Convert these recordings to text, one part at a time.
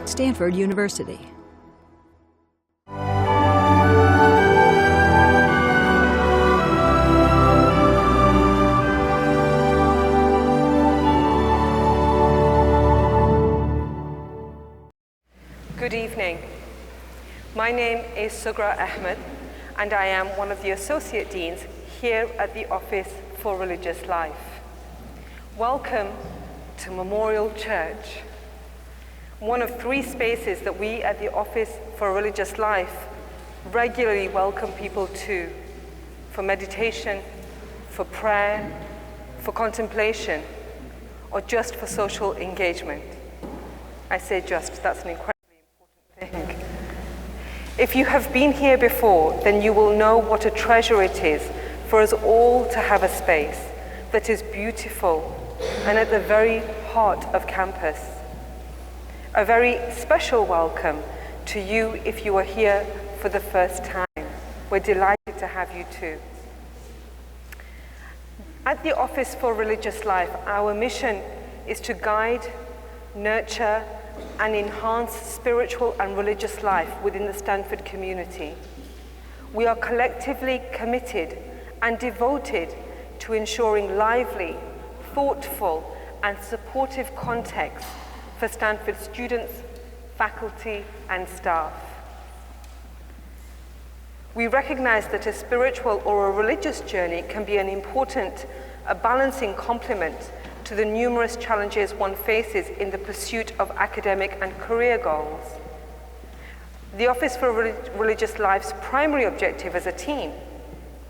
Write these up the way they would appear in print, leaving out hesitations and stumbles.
Stanford University. Good evening. My name is Sugra Ahmed, and I am one of the Associate Deans here at the Office for Religious Life. Welcome to Memorial Church, one of 3 spaces that we at the Office for Religious Life regularly welcome people to for meditation, for prayer, for contemplation, or just for social engagement. I say just, that's an incredibly important thing. If you have been here before, then you will know what a treasure it is for us all to have a space that is beautiful and at the very heart of campus. A very special welcome to you if you are here for the first time. We're delighted to have you too. At the Office for Religious Life, our mission is to guide, nurture, and enhance spiritual and religious life within the Stanford community. We are collectively committed and devoted to ensuring lively, thoughtful, and supportive context for Stanford students, faculty, and staff. We recognize that a spiritual or a religious journey can be an important, a balancing complement to the numerous challenges one faces in the pursuit of academic and career goals. The Office for Religious Life's primary objective as a team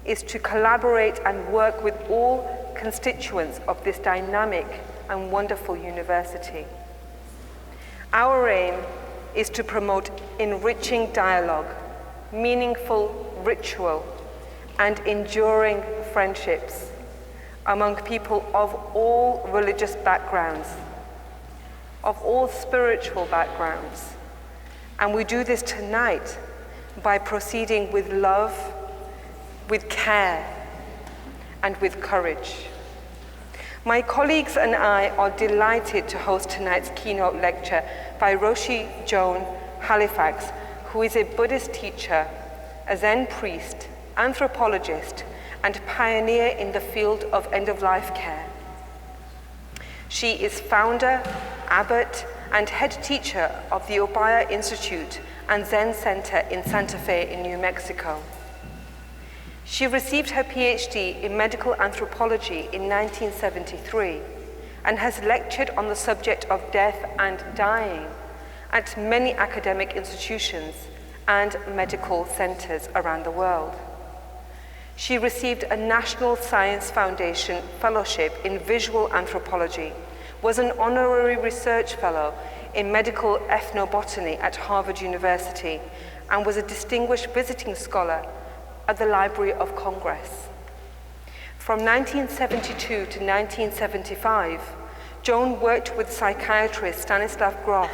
is to collaborate and work with all constituents of this dynamic and wonderful university. Our aim is to promote enriching dialogue, meaningful ritual, and enduring friendships among people of all religious backgrounds, of all spiritual backgrounds. And we do this tonight by proceeding with love, with care, and with courage. My colleagues and I are delighted to host tonight's keynote lecture by Roshi Joan Halifax, who is a Buddhist teacher, a Zen priest, anthropologist, and pioneer in the field of end-of-life care. She is founder, abbot, and head teacher of the Upaya Institute and Zen Center in Santa Fe in New Mexico. She received her PhD in medical anthropology in 1973 and has lectured on the subject of death and dying at many academic institutions and medical centers around the world. She received a National Science Foundation Fellowship in Visual Anthropology, was an honorary research fellow in medical ethnobotany at Harvard University, and was a distinguished visiting scholar at the Library of Congress. From 1972 to 1975, Joan worked with psychiatrist Stanislav Grof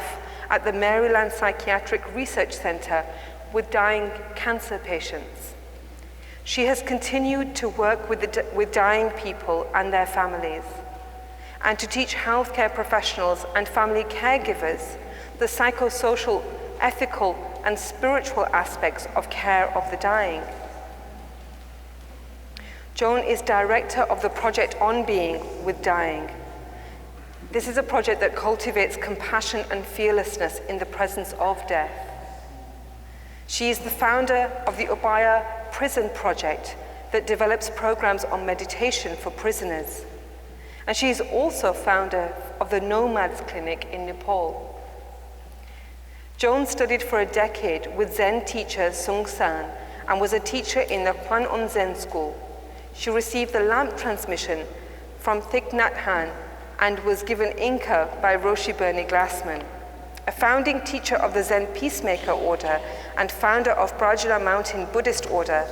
at the Maryland Psychiatric Research Center with dying cancer patients. She has continued to work with dying people and their families, and to teach healthcare professionals and family caregivers the psychosocial, ethical, and spiritual aspects of care of the dying. Joan is director of the project On Being with Dying. This is a project that cultivates compassion and fearlessness in the presence of death. She is the founder of the Upaya Prison Project that develops programs on meditation for prisoners. And she is also founder of the Nomads Clinic in Nepal. Joan studied for a decade with Zen teacher Sung San and was a teacher in the Kwan On Zen School. She received the lamp transmission from Thich Nhat Hanh and was given Inca by Roshi Bernie Glassman. A founding teacher of the Zen Peacemaker Order and founder of Prajna Mountain Buddhist Order,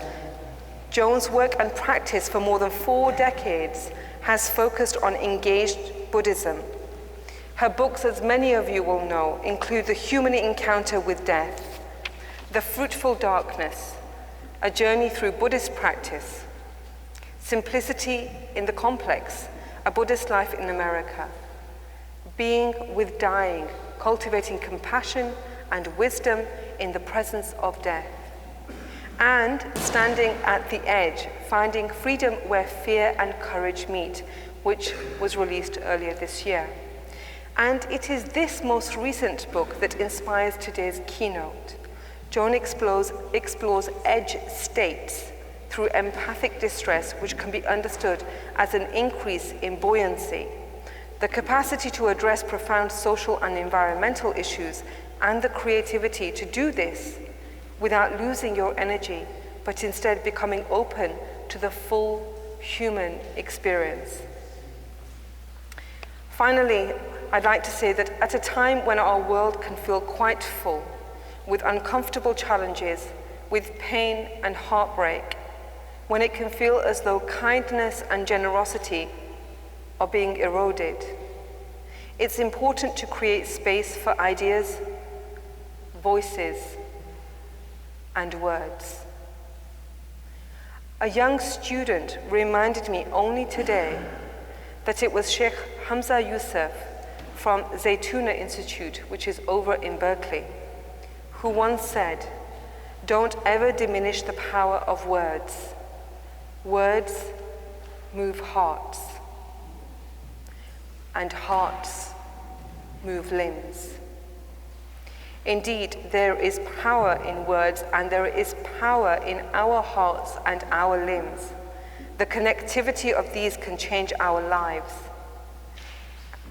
Joan's work and practice for more than 4 decades has focused on engaged Buddhism. Her books, as many of you will know, include The Human Encounter with Death, The Fruitful Darkness, A Journey Through Buddhist Practice, Simplicity in the Complex, A Buddhist Life in America, Being with Dying, cultivating compassion and wisdom in the presence of death. And Standing at the Edge, Finding Freedom Where Fear and Courage Meet, which was released earlier this year. And it is this most recent book that inspires today's keynote. Joan explores edge states through empathic distress, which can be understood as an increase in buoyancy, the capacity to address profound social and environmental issues, and the creativity to do this without losing your energy, but instead becoming open to the full human experience. Finally, I'd like to say that at a time when our world can feel quite full, with uncomfortable challenges, with pain and heartbreak, when it can feel as though kindness and generosity are being eroded, it's important to create space for ideas, voices, and words. A young student reminded me only today that it was Sheikh Hamza Yusuf from Zaytuna Institute, which is over in Berkeley, who once said, "Don't ever diminish the power of words. Words move hearts, and hearts move limbs." Indeed, there is power in words, and there is power in our hearts and our limbs. The connectivity of these can change our lives.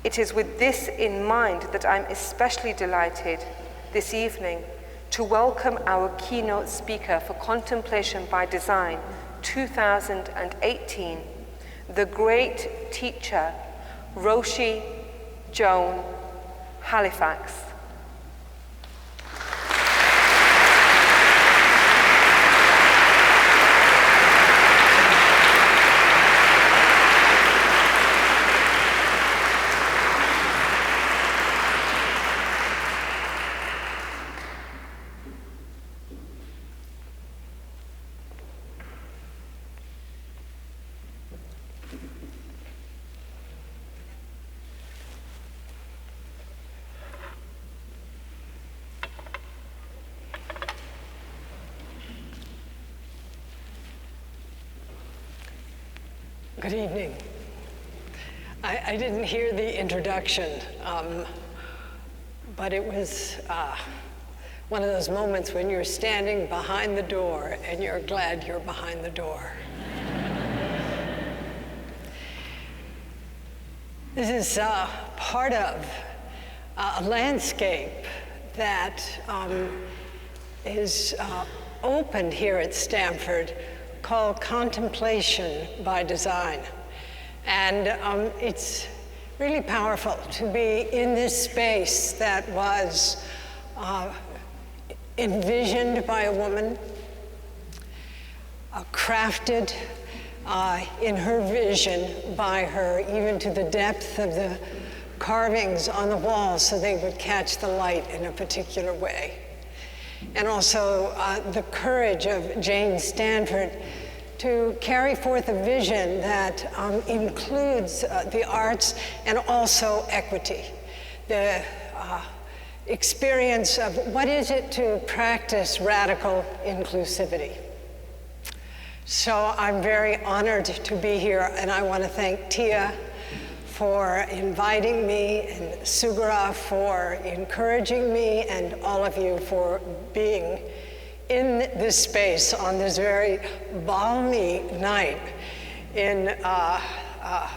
It is with this in mind that I'm especially delighted this evening to welcome our keynote speaker for Contemplation by Design 2018, the great teacher, Roshi Joan Halifax. Good evening. I didn't hear the introduction, but it was one of those moments when you're standing behind the door and you're glad you're behind the door. This is part of a landscape that is opened here at Stanford called Contemplation by Design. And it's really powerful to be in this space that was envisioned by a woman, crafted in her vision by her, even to the depth of the carvings on the walls so they would catch the light in a particular way. And also the courage of Jane Stanford to carry forth a vision that includes the arts and also equity. The experience of what is it to practice radical inclusivity. So I'm very honored to be here, and I want to thank Tia for inviting me, and Sugara for encouraging me, and all of you for being in this space on this very balmy night in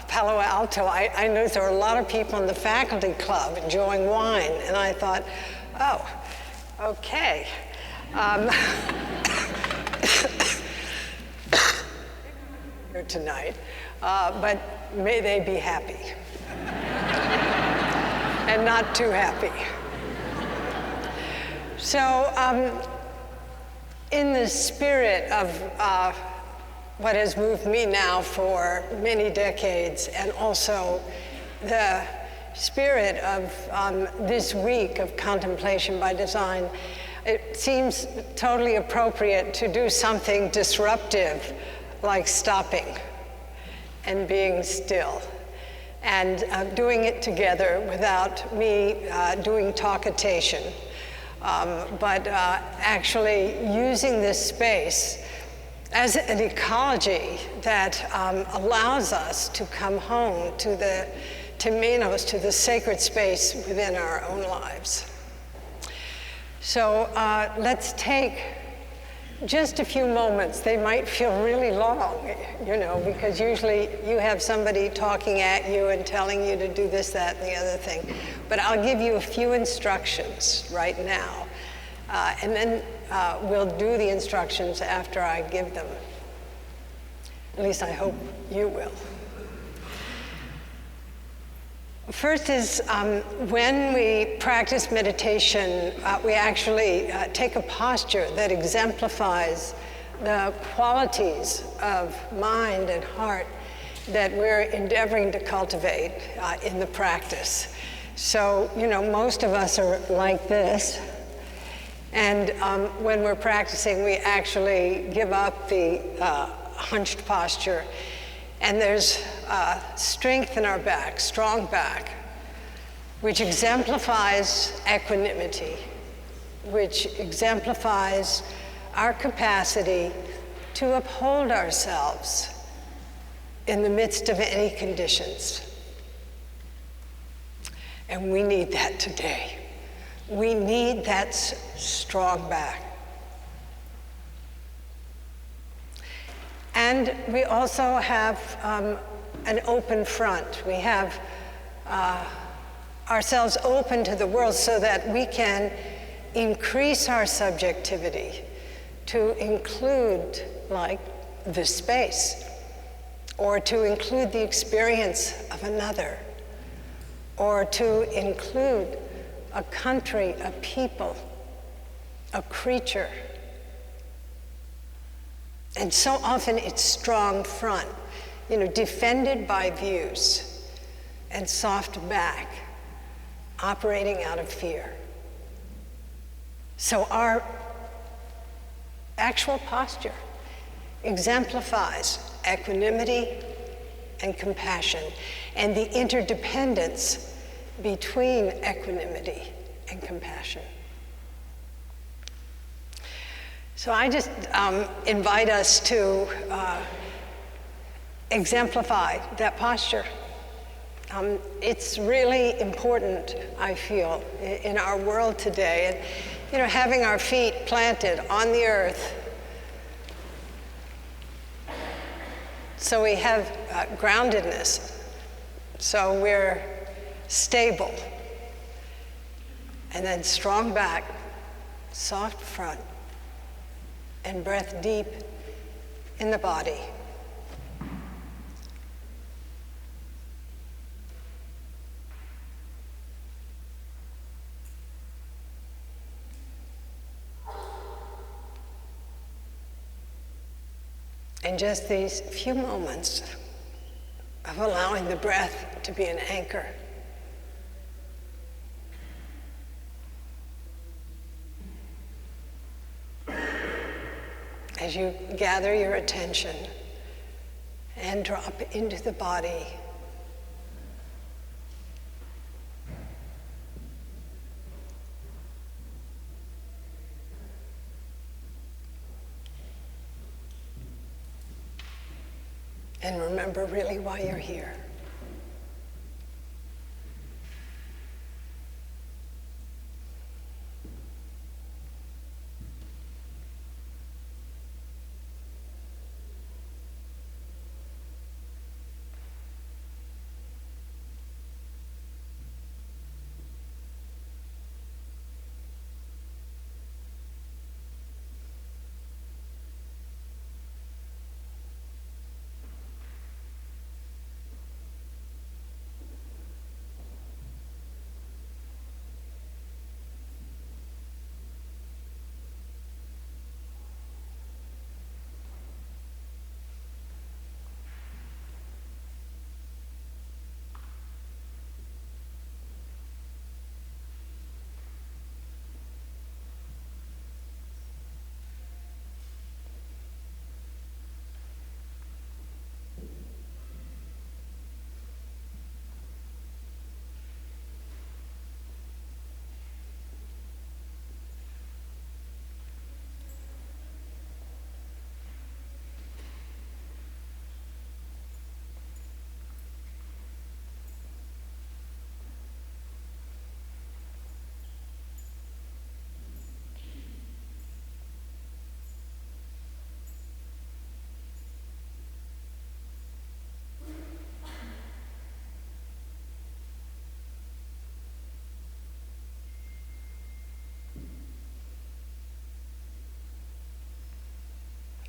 Palo Alto. I know there are a lot of people in the faculty club enjoying wine, and I thought, oh, okay. Here tonight, but may they be happy and not too happy. So in the spirit of what has moved me now for many decades, and also the spirit of this week of Contemplation by Design, it seems totally appropriate to do something disruptive like stopping and being still. and doing it together without me doing talkitation, but actually using this space as an ecology that allows us to come home to the Temenos, to the sacred space within our own lives. So let's take just a few moments. They might feel really long, you know, because usually you have somebody talking at you and telling you to do this, that, and the other thing. But I'll give you a few instructions right now, and then we'll do the instructions after I give them. At least I hope you will. First is when we practice meditation, we actually take a posture that exemplifies the qualities of mind and heart that we're endeavoring to cultivate in the practice. So, you know, most of us are like this. And when we're practicing, we actually give up the hunched posture. And there's strength in our back, strong back, which exemplifies equanimity, which exemplifies our capacity to uphold ourselves in the midst of any conditions. And we need that today. We need that strong back. And we also have an open front. We have ourselves open to the world so that we can increase our subjectivity to include, like, the space, or to include the experience of another, or to include a country, a people, a creature. And so often it's strong front, you know, defended by views, and soft back, operating out of fear. So our actual posture exemplifies equanimity and compassion, and the interdependence between equanimity and compassion. So I just invite us to exemplify that posture. It's really important, I feel, in our world today. And, you know, having our feet planted on the earth, so we have groundedness, so we're stable. And then strong back, soft front, and breath deep in the body. And just these few moments of allowing the breath to be an anchor. As you gather your attention and drop into the body, and remember really why you're here.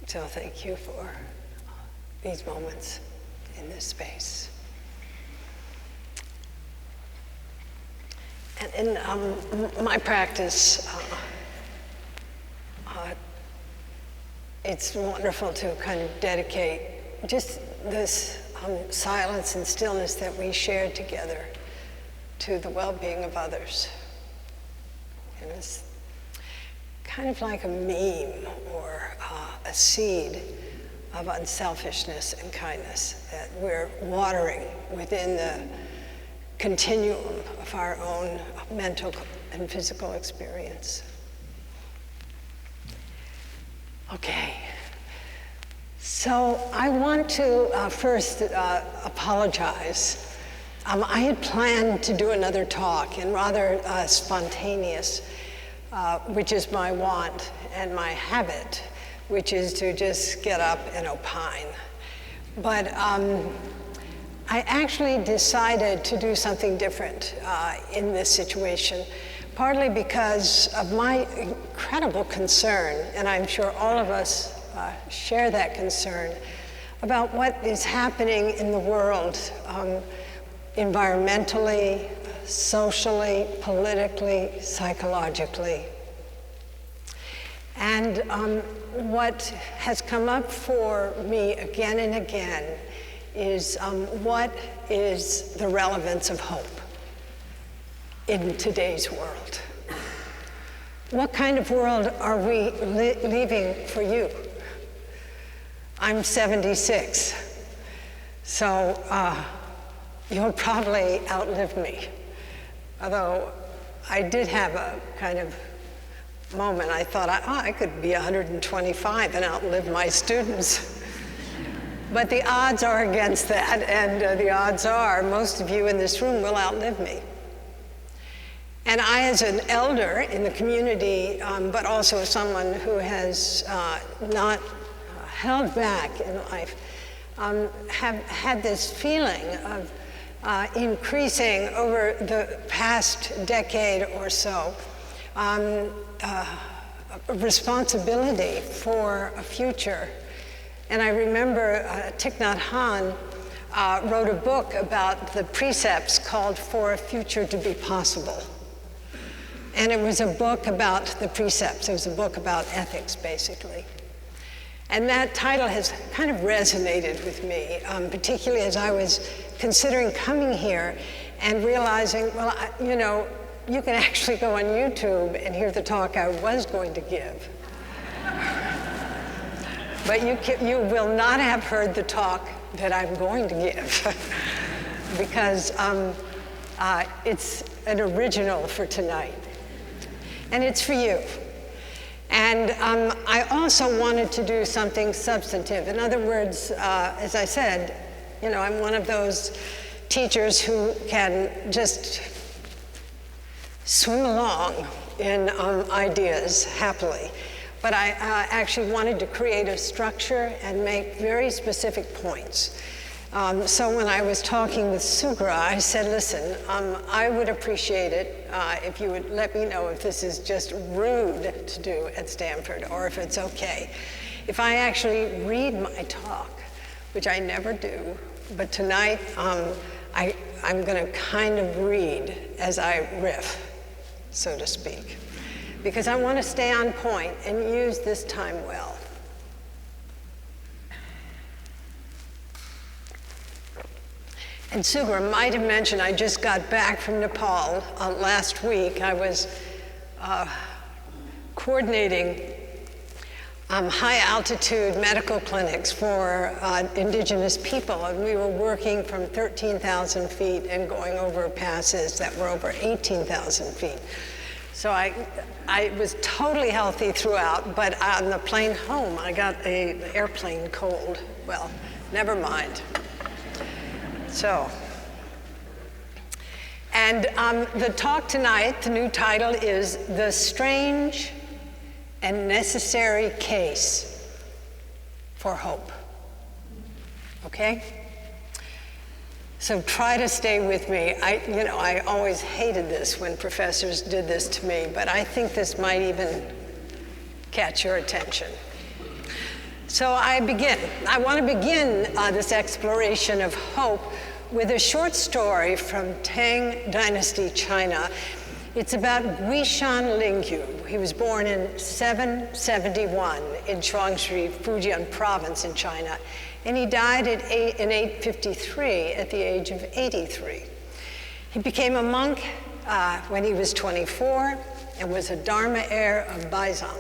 So thank you for these moments in this space. And in my practice, it's wonderful to kind of dedicate just this silence and stillness that we shared together to the well-being of others. And it's kind of like a meme or a seed of unselfishness and kindness that we're watering within the continuum of our own mental and physical experience. Okay, so I want to first apologize. I had planned to do another talk, and rather spontaneous, which is my want and my habit, which is to just get up and opine. But I actually decided to do something different in this situation, partly because of my incredible concern, and I'm sure all of us share that concern, about what is happening in the world environmentally, socially, politically, psychologically. And what has come up for me again and again is what is the relevance of hope in today's world? What kind of world are we leaving for you? I'm 76, so you'll probably outlive me. Although I did have a kind of moment, I thought I could be 125 and outlive my students. But the odds are against that, and the odds are most of you in this room will outlive me. And I, as an elder in the community, but also as someone who has not held back in life, have had this feeling of increasing over the past decade or so responsibility for a future. And I remember Thich Nhat Hanh wrote a book about the precepts called For a Future to Be Possible. And it was a book about the precepts. It was a book about ethics, basically. And that title has kind of resonated with me, particularly as I was considering coming here and realizing, well, you know, you can actually go on YouTube and hear the talk I was going to give. But you will not have heard the talk that I'm going to give because it's an original for tonight. And it's for you. And I also wanted to do something substantive. In other words, as I said, you know, I'm one of those teachers who can just swim along in ideas happily. But I actually wanted to create a structure and make very specific points. So when I was talking with Sugra, I said, listen, I would appreciate it if you would let me know if this is just rude to do at Stanford or if it's okay. If I actually read my talk, which I never do, but tonight I'm going to kind of read as I riff, so to speak, because I want to stay on point and use this time well. And Sugra might have mentioned I just got back from Nepal last week. I was coordinating high-altitude medical clinics for indigenous people, and we were working from 13,000 feet and going over passes that were over 18,000 feet. So I was totally healthy throughout, but on the plane home, I got an airplane cold. Well, never mind. So, and the talk tonight, the new title is The Strange and Necessary Case for Hope. Okay? So try to stay with me. I always hated this when professors did this to me, but I think this might even catch your attention. So I want to begin this exploration of hope with a short story from Tang Dynasty, China. It's about Guishan Lingyu. He was born in 771 in Chuangshi, Fujian province in China, and he died in 853 at the age of 83. He became a monk when he was 24 and was a Dharma heir of Baizhang.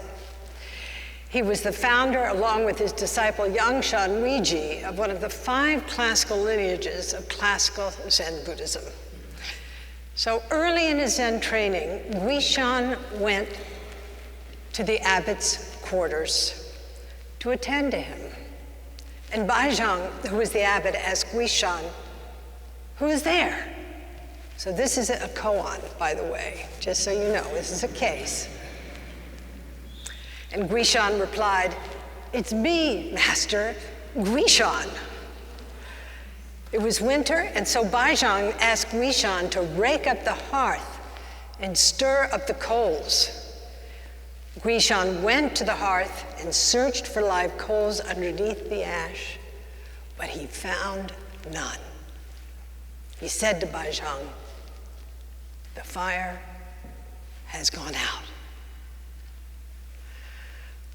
He was the founder, along with his disciple Yangshan Weiji, of one of the 5 classical lineages of classical Zen Buddhism. So early in his Zen training, Guishan went to the abbot's quarters to attend to him. And Baizhang, who was the abbot, asked Guishan, "Who is there?" So this is a koan, by the way, just so you know, this is a case. And Guishan replied, "It's me, Master, Guishan." It was winter, and so Baizhang asked Guishan to rake up the hearth and stir up the coals. Guishan went to the hearth and searched for live coals underneath the ash, but he found none. He said to Baizhang, "The fire has gone out."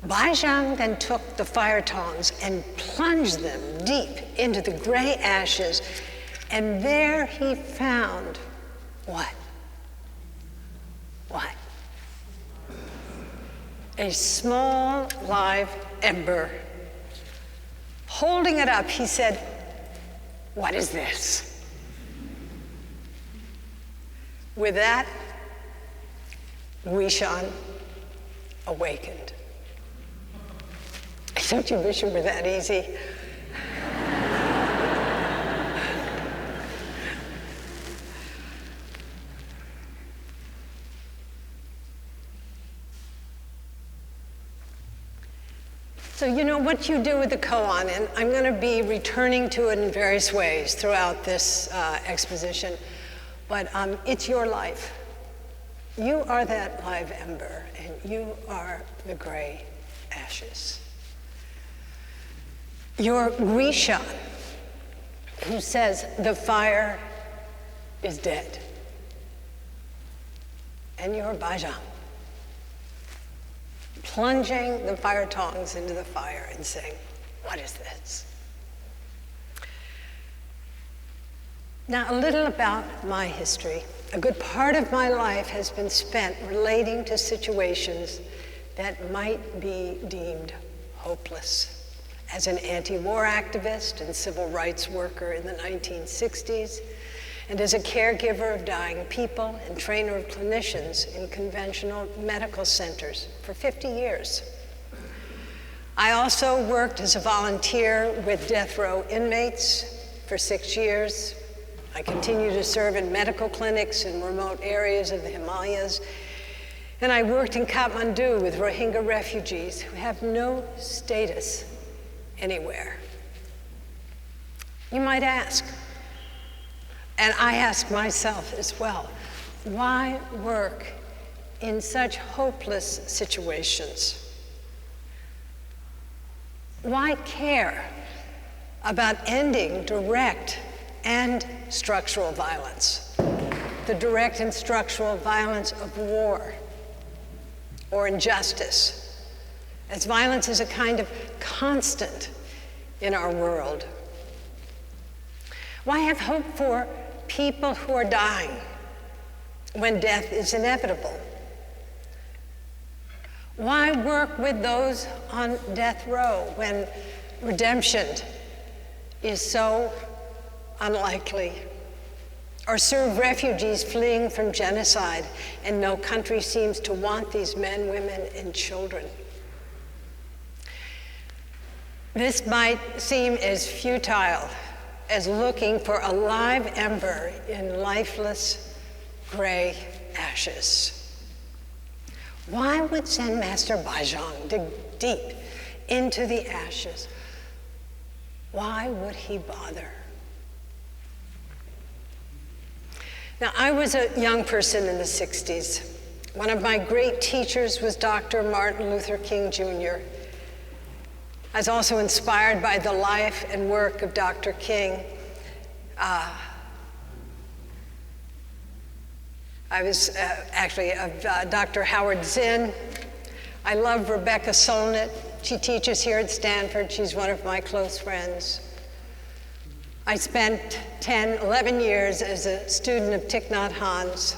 Baizhang then took the fire tongs and plunged them deep into the gray ashes, and there he found what? What? A small live ember. Holding it up, he said, "What is this?" With that, Guishan awakened. Don't you wish it were that easy? So you know what you do with the koan, and I'm going to be returning to it in various ways throughout this exposition, but it's your life. You are that live ember, and you are the gray ashes. You're Guishan, who says the fire is dead. And you're Baizhang, plunging the fire tongs into the fire and saying, "What is this?" Now, a little about my history. A good part of my life has been spent relating to situations that might be deemed hopeless. As an anti-war activist and civil rights worker in the 1960s, and as a caregiver of dying people and trainer of clinicians in conventional medical centers for 50 years. I also worked as a volunteer with death row inmates for 6 years. I continue to serve in medical clinics in remote areas of the Himalayas, and I worked in Kathmandu with Rohingya refugees who have no status anywhere. You might ask, and I ask myself as well, why work in such hopeless situations? Why care about ending direct and structural violence? The direct and structural violence of war or injustice, as violence is a kind of constant in our world. Why have hope for people who are dying when death is inevitable? Why work with those on death row when redemption is so unlikely? Or serve refugees fleeing from genocide and no country seems to want these men, women, and children? This might seem as futile as looking for a live ember in lifeless gray ashes. Why would Zen Master Baizhang dig deep into the ashes? Why would he bother? Now, I was a young person in the 60s. One of my great teachers was Dr. Martin Luther King Jr. I was also inspired by the life and work of Dr. King. I was actually of Dr. Howard Zinn. I love Rebecca Solnit. She teaches here at Stanford. She's one of my close friends. I spent 11 years as a student of Thich Nhat Hanh's,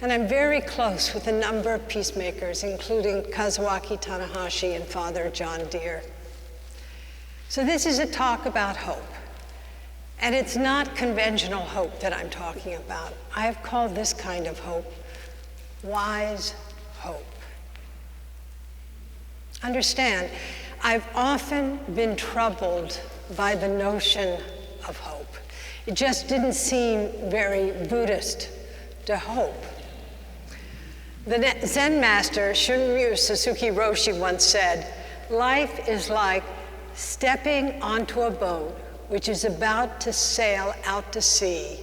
and I'm very close with a number of peacemakers, including Kazuaki Tanahashi and Father John Deere. So this is a talk about hope. And it's not conventional hope that I'm talking about. I have called this kind of hope wise hope. Understand, I've often been troubled by the notion of hope. It just didn't seem very Buddhist to hope. The Zen master Shunryu Suzuki Roshi once said, "Life is like stepping onto a boat which is about to sail out to sea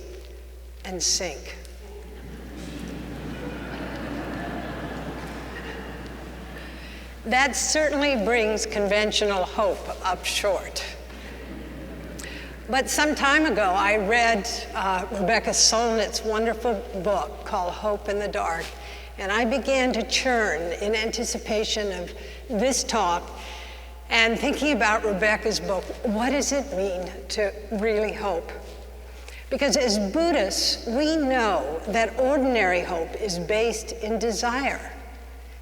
and sink." That certainly brings conventional hope up short. But some time ago, I read Rebecca Solnit's wonderful book called Hope in the Dark, and I began to churn in anticipation of this talk and thinking about Rebecca's book. What does it mean to really hope? Because as Buddhists, we know that ordinary hope is based in desire.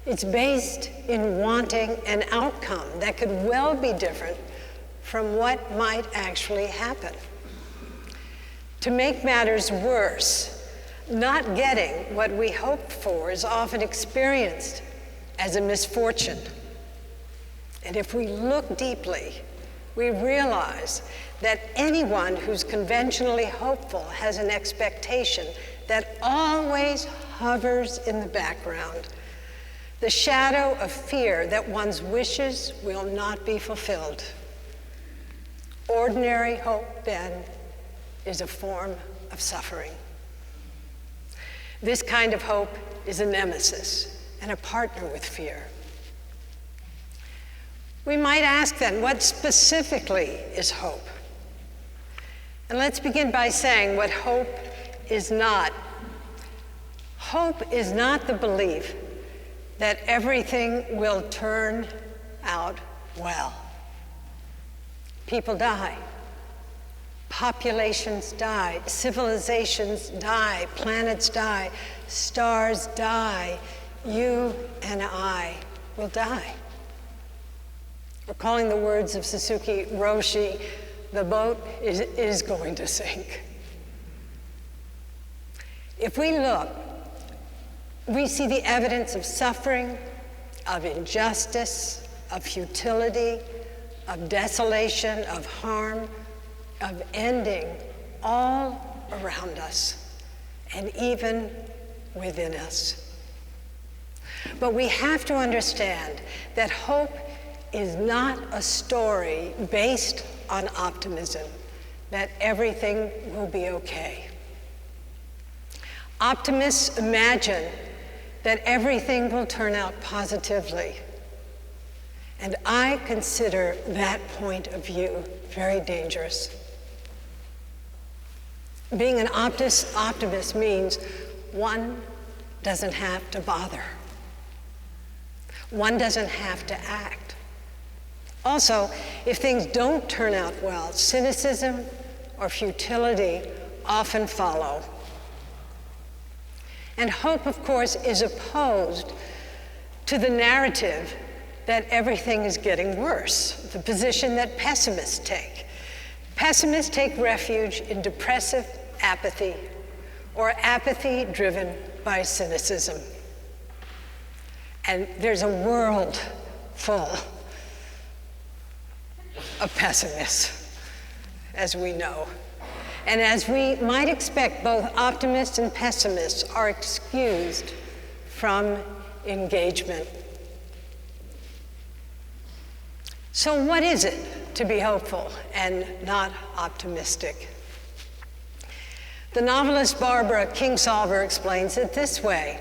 It's based in wanting an outcome that could well be different from what might actually happen. To make matters worse, not getting what we hope for is often experienced as a misfortune. And if we look deeply, we realize that anyone who's conventionally hopeful has an expectation that always hovers in the background, the shadow of fear that one's wishes will not be fulfilled. Ordinary hope, then, is a form of suffering. This kind of hope is a nemesis and a partner with fear. We might ask then, what specifically is hope? And let's begin by saying what hope is not. Hope is not the belief that everything will turn out well. People die. Populations die. Civilizations die. Planets die. Stars die. You and I will die. Recalling the words of Suzuki Roshi, the boat is going to sink. If we look, we see the evidence of suffering, of injustice, of futility, of desolation, of harm, of ending all around us and even within us. But we have to understand that hope is not a story based on optimism, that everything will be okay. Optimists imagine that everything will turn out positively. And I consider that point of view very dangerous. Being an optimist means one doesn't have to bother. One doesn't have to act. Also, if things don't turn out well, cynicism or futility often follow. And hope, of course, is opposed to the narrative that everything is getting worse, the position that pessimists take. Pessimists take refuge in depressive apathy or apathy driven by cynicism. And there's a world full of pessimists, as we know. And as we might expect, both optimists and pessimists are excused from engagement. So what is it to be hopeful and not optimistic? The novelist Barbara Kingsolver explains it this way: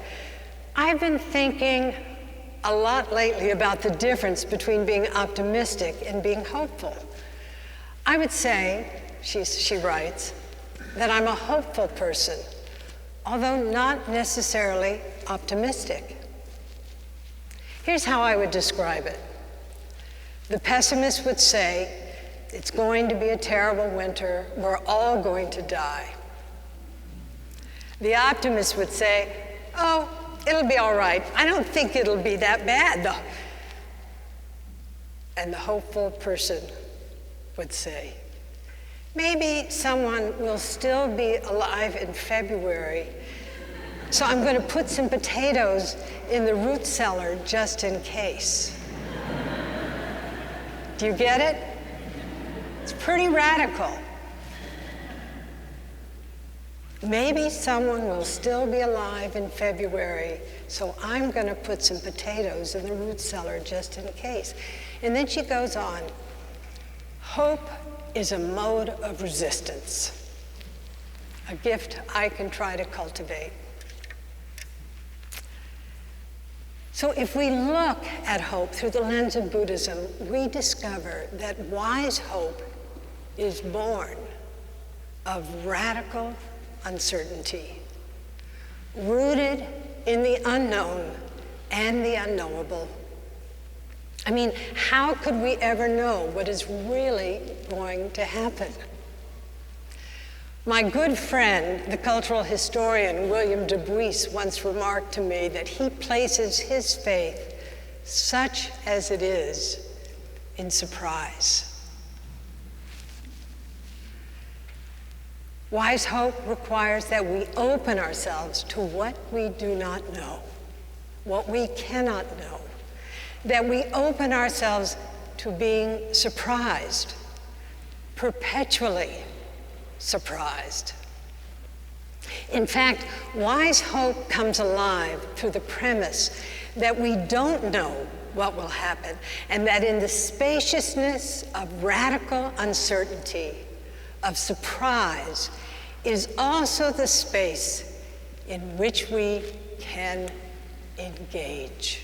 I've been thinking a lot lately about the difference between being optimistic and being hopeful. I would say, she writes, that I'm a hopeful person, although not necessarily optimistic. Here's how I would describe it. The pessimist would say, it's going to be a terrible winter, we're all going to die. The optimist would say, oh, it'll be all right. I don't think it'll be that bad, though. And the hopeful person would say, maybe someone will still be alive in February, so I'm going to put some potatoes in the root cellar just in case. Do you get it? It's pretty radical. Maybe someone will still be alive in February, so I'm going to put some potatoes in the root cellar just in case. And then she goes on, hope is a mode of resistance, a gift I can try to cultivate. So if we look at hope through the lens of Buddhism, we discover that wise hope is born of radical uncertainty, rooted in the unknown and the unknowable. I mean, how could we ever know what is really going to happen? My good friend, the cultural historian William Du Bois, once remarked to me that he places his faith, such as it is, in surprise. Wise hope requires that we open ourselves to what we do not know, what we cannot know, that we open ourselves to being surprised, perpetually surprised. In fact, wise hope comes alive through the premise that we don't know what will happen, and that in the spaciousness of radical uncertainty, of surprise, is also the space in which we can engage.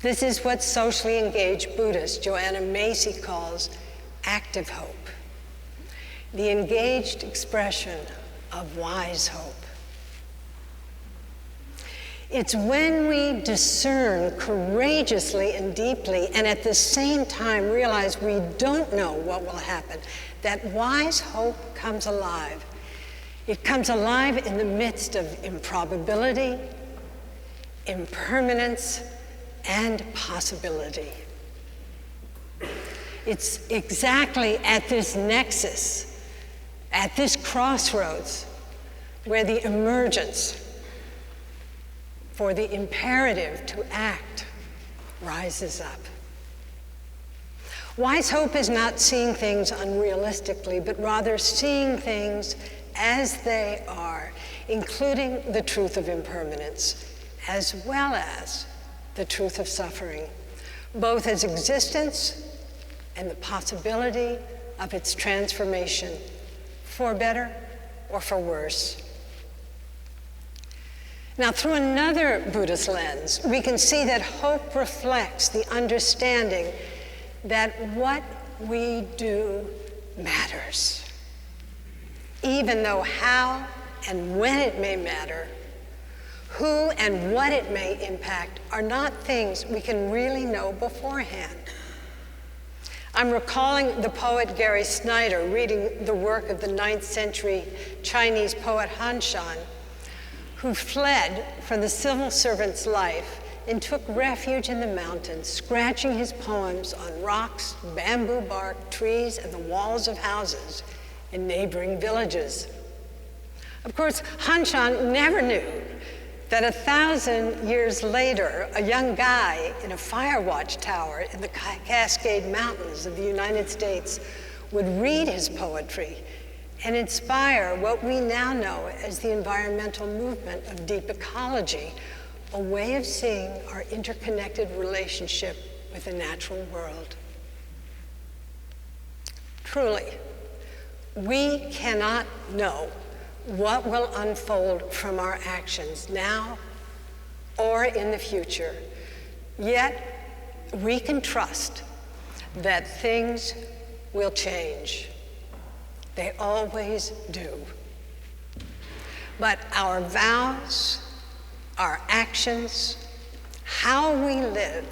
This is what socially engaged Buddhist Joanna Macy calls active hope, the engaged expression of wise hope. It's when we discern courageously and deeply, and at the same time realize we don't know what will happen, that wise hope comes alive. It comes alive in the midst of improbability, impermanence, and possibility. It's exactly at this nexus, at this crossroads, where the emergence for the imperative to act rises up. Wise hope is not seeing things unrealistically, but rather seeing things as they are, including the truth of impermanence, as well as the truth of suffering, both as existence and the possibility of its transformation, for better or for worse. Now, through another Buddhist lens, we can see that hope reflects the understanding that what we do matters, even though how and when it may matter, who and what it may impact are not things we can really know beforehand. I'm recalling the poet Gary Snyder reading the work of the 9th century Chinese poet Han Shan, who fled from the civil servant's life and took refuge in the mountains, scratching his poems on rocks, bamboo bark, trees, and the walls of houses in neighboring villages. Of course, Han Shan never knew that 1,000 years later, a young guy in a fire watch tower in the Cascade Mountains of the United States would read his poetry and inspire what we now know as the environmental movement of deep ecology, a way of seeing our interconnected relationship with the natural world. Truly, we cannot know what will unfold from our actions now or in the future. Yet, we can trust that things will change. They always do. But our vows, our actions, how we live,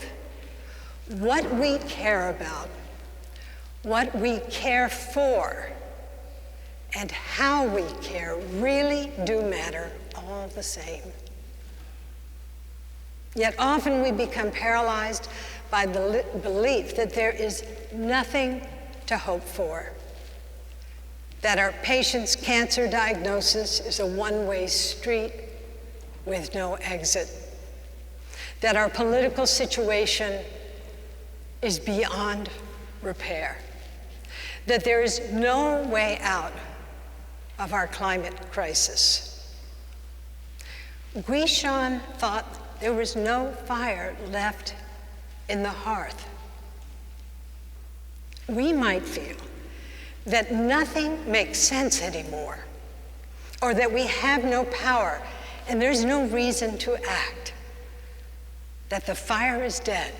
what we care about, what we care for, and how we care really do matter all the same. Yet often we become paralyzed by the belief that there is nothing to hope for, that our patient's cancer diagnosis is a one-way street with no exit, that our political situation is beyond repair, that there is no way out of our climate crisis. Guishan thought there was no fire left in the hearth. We might feel that nothing makes sense anymore, or that we have no power and there's no reason to act, that the fire is dead.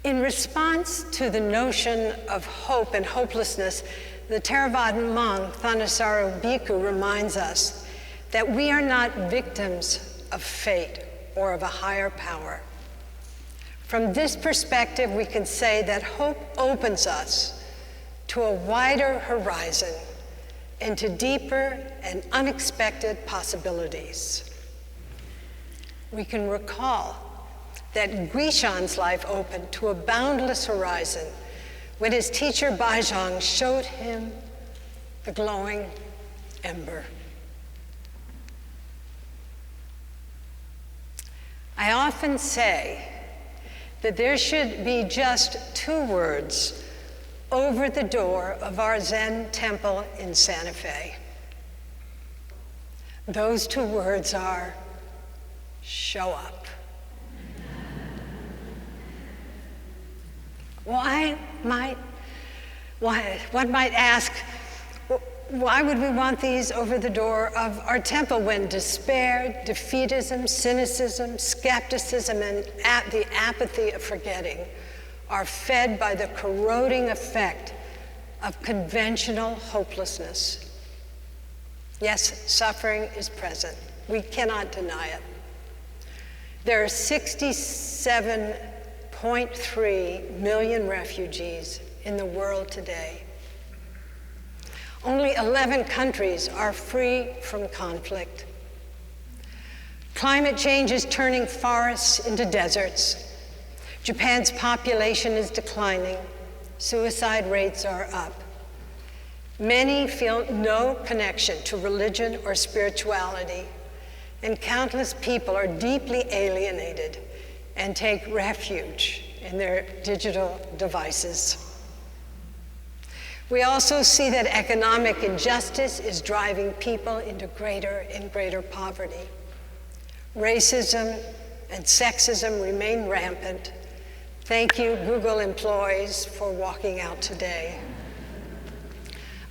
In response to the notion of hope and hopelessness, the Theravadan monk Thanissaro Bhikkhu reminds us that we are not victims of fate or of a higher power. From this perspective, we can say that hope opens us to a wider horizon, into deeper and unexpected possibilities. We can recall that Guishan's life opened to a boundless horizon when his teacher Baizhang showed him the glowing ember. I often say that there should be just 2 words over the door of our Zen temple in Santa Fe. Those 2 words are, show up. One might ask, why would we want these over the door of our temple when despair, defeatism, cynicism, skepticism, and the apathy of forgetting are fed by the corroding effect of conventional hopelessness? Yes, suffering is present. We cannot deny it. There are 67.3 million refugees in the world today. Only 11 countries are free from conflict. Climate change is turning forests into deserts. Japan's population is declining. Suicide rates are up. Many feel no connection to religion or spirituality, and countless people are deeply alienated and take refuge in their digital devices. We also see that economic injustice is driving people into greater and greater poverty. Racism and sexism remain rampant. Thank you, Google employees, for walking out today.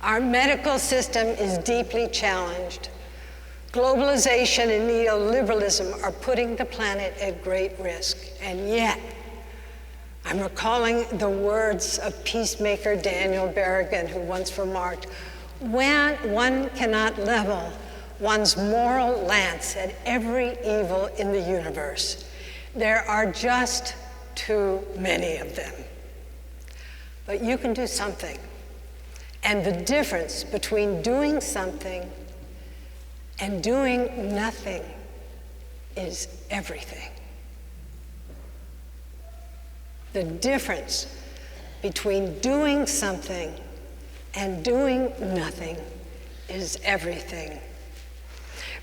Our medical system is deeply challenged. Globalization and neoliberalism are putting the planet at great risk, and yet, I'm recalling the words of peacemaker Daniel Berrigan, who once remarked, when one cannot level one's moral lance at every evil in the universe, there are just too many of them. But you can do something. And the difference between doing something and doing nothing is everything. The difference between doing something and doing nothing is everything.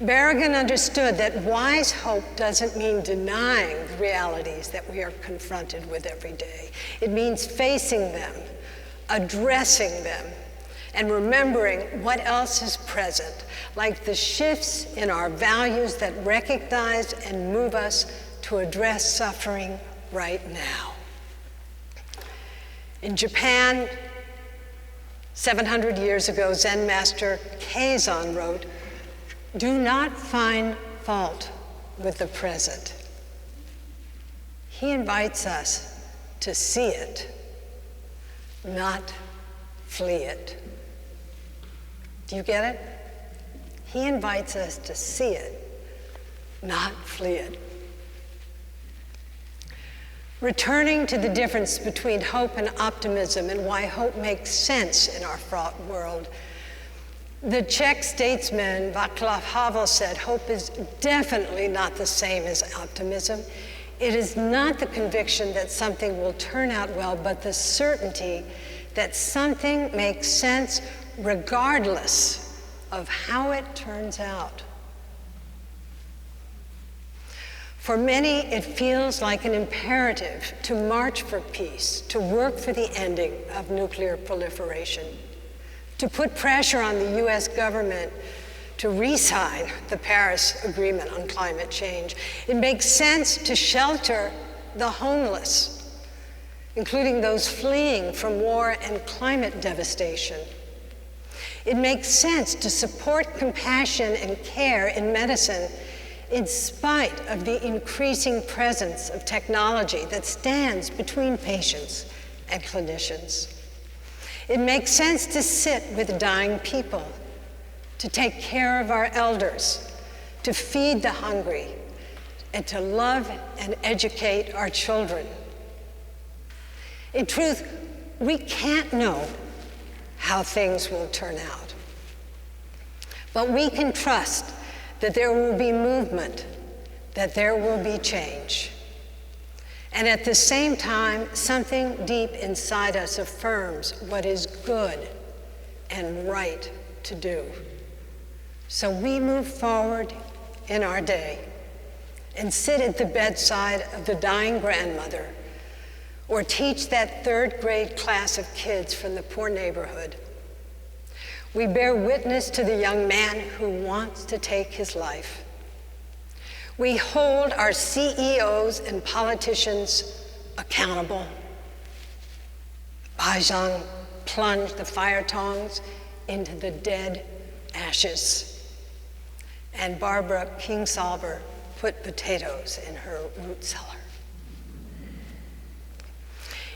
Berrigan understood that wise hope doesn't mean denying the realities that we are confronted with every day. It means facing them, addressing them, and remembering what else is present, like the shifts in our values that recognize and move us to address suffering right now. In Japan, 700 years ago, Zen master Keizan wrote, "Do not find fault with the present. He invites us to see it, not flee it. Do you get it? He invites us to see it, not flee it. Returning to the difference between hope and optimism and why hope makes sense in our fraught world, the Czech statesman Václav Havel said, hope is definitely not the same as optimism. It is not the conviction that something will turn out well, but the certainty that something makes sense regardless of how it turns out. For many, it feels like an imperative to march for peace, to work for the ending of nuclear proliferation, to put pressure on the US government to re-sign the Paris Agreement on climate change. It makes sense to shelter the homeless, including those fleeing from war and climate devastation. It makes sense to support compassion and care in medicine in spite of the increasing presence of technology that stands between patients and clinicians. It makes sense to sit with dying people, to take care of our elders, to feed the hungry, and to love and educate our children. In truth, we can't know how things will turn out, but we can trust that there will be movement, that there will be change. And at the same time, something deep inside us affirms what is good and right to do. So we move forward in our day and sit at the bedside of the dying grandmother, or teach that third grade class of kids from the poor neighborhood. We bear witness to the young man who wants to take his life. We hold our CEOs and politicians accountable. Bajang plunged the fire tongs into the dead ashes, and Barbara Kingsolver put potatoes in her root cellar.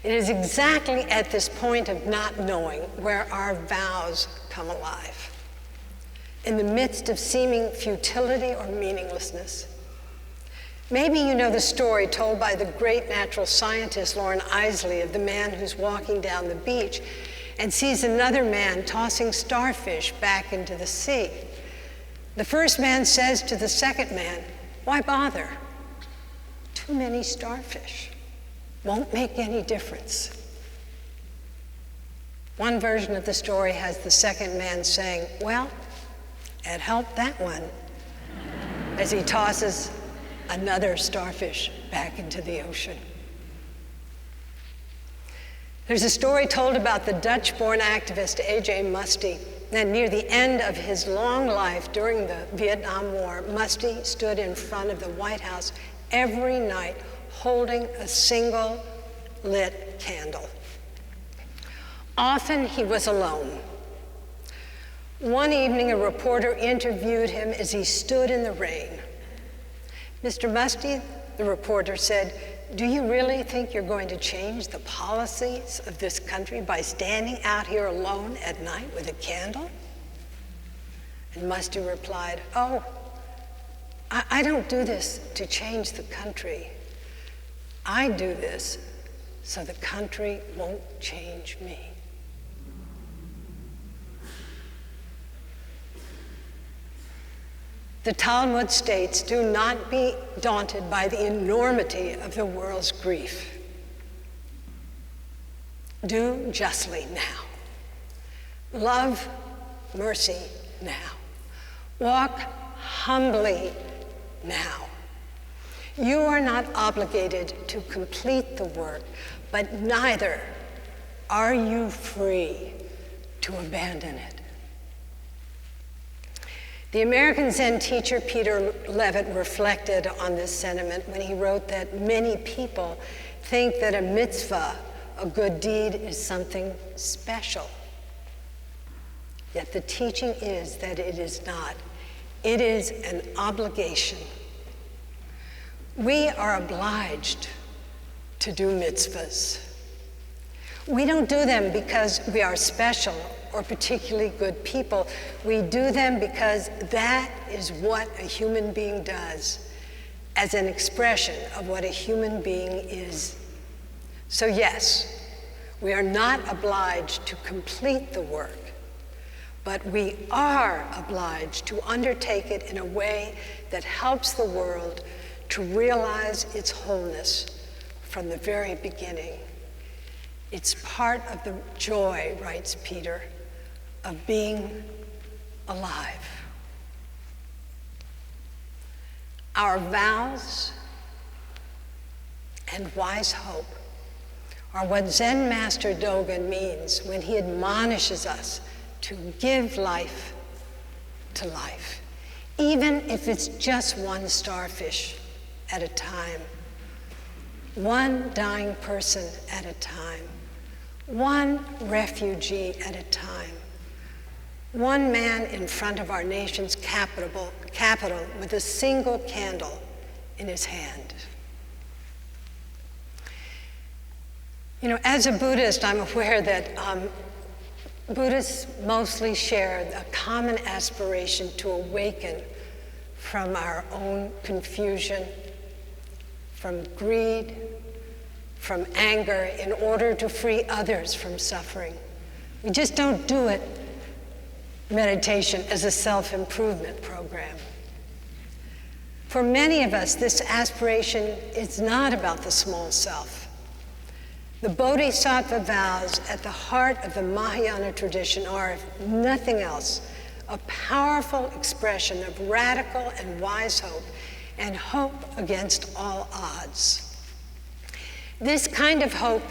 It is exactly at this point of not knowing where our vows come alive. In the midst of seeming futility or meaninglessness. Maybe you know the story told by the great natural scientist Lauren Isley of the man who's walking down the beach and sees another man tossing starfish back into the sea. The first man says to the second man, "Why bother? Too many starfish. Won't make any difference." One version of the story has the second man saying, "Well, it helped that one," as he tosses another starfish back into the ocean. There's a story told about the Dutch-born activist A.J. Muste, and near the end of his long life during the Vietnam War, Muste stood in front of the White House every night holding a single lit candle. Often he was alone. One evening, a reporter interviewed him as he stood in the rain. "Mr. Muste," the reporter said, "do you really think you're going to change the policies of this country by standing out here alone at night with a candle?" And Muste replied, "Oh, I don't do this to change the country. I do this so the country won't change me." The Talmud states, "Do not be daunted by the enormity of the world's grief. Do justly now. Love mercy now. Walk humbly now. You are not obligated to complete the work, but neither are you free to abandon it." The American Zen teacher Peter Levitt reflected on this sentiment when he wrote that many people think that a mitzvah, a good deed, is something special. Yet the teaching is that it is not. It is an obligation. We are obliged to do mitzvahs. We don't do them because we are special or particularly good people. We do them because that is what a human being does, as an expression of what a human being is. So yes, we are not obliged to complete the work, but we are obliged to undertake it in a way that helps the world to realize its wholeness from the very beginning. It's part of the joy, writes Peter, of being alive. Our vows and wise hope are what Zen Master Dogen means when he admonishes us to give life to life, even if it's just one starfish at a time, one dying person at a time, one refugee at a time, one man in front of our nation's capital with a single candle in his hand. You know, as a Buddhist, I'm aware that Buddhists mostly share a common aspiration to awaken from our own confusion, from greed, from anger, in order to free others from suffering. We just don't do it, meditation, as a self-improvement program. For many of us, this aspiration is not about the small self. The Bodhisattva vows at the heart of the Mahayana tradition are, if nothing else, a powerful expression of radical and wise hope, and hope against all odds. This kind of hope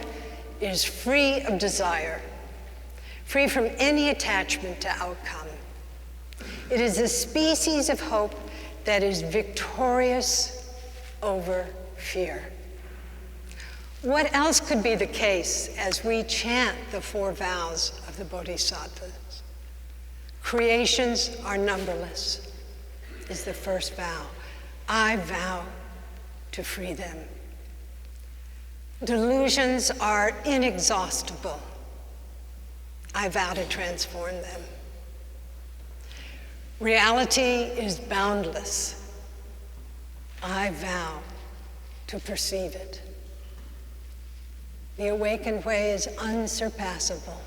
is free of desire, free from any attachment to outcome. It is a species of hope that is victorious over fear. What else could be the case as we chant the 4 vows of the Bodhisattvas? Creations are numberless, is the first vow. I vow to free them. Delusions are inexhaustible. I vow to transform them. Reality is boundless. I vow to perceive it. The awakened way is unsurpassable.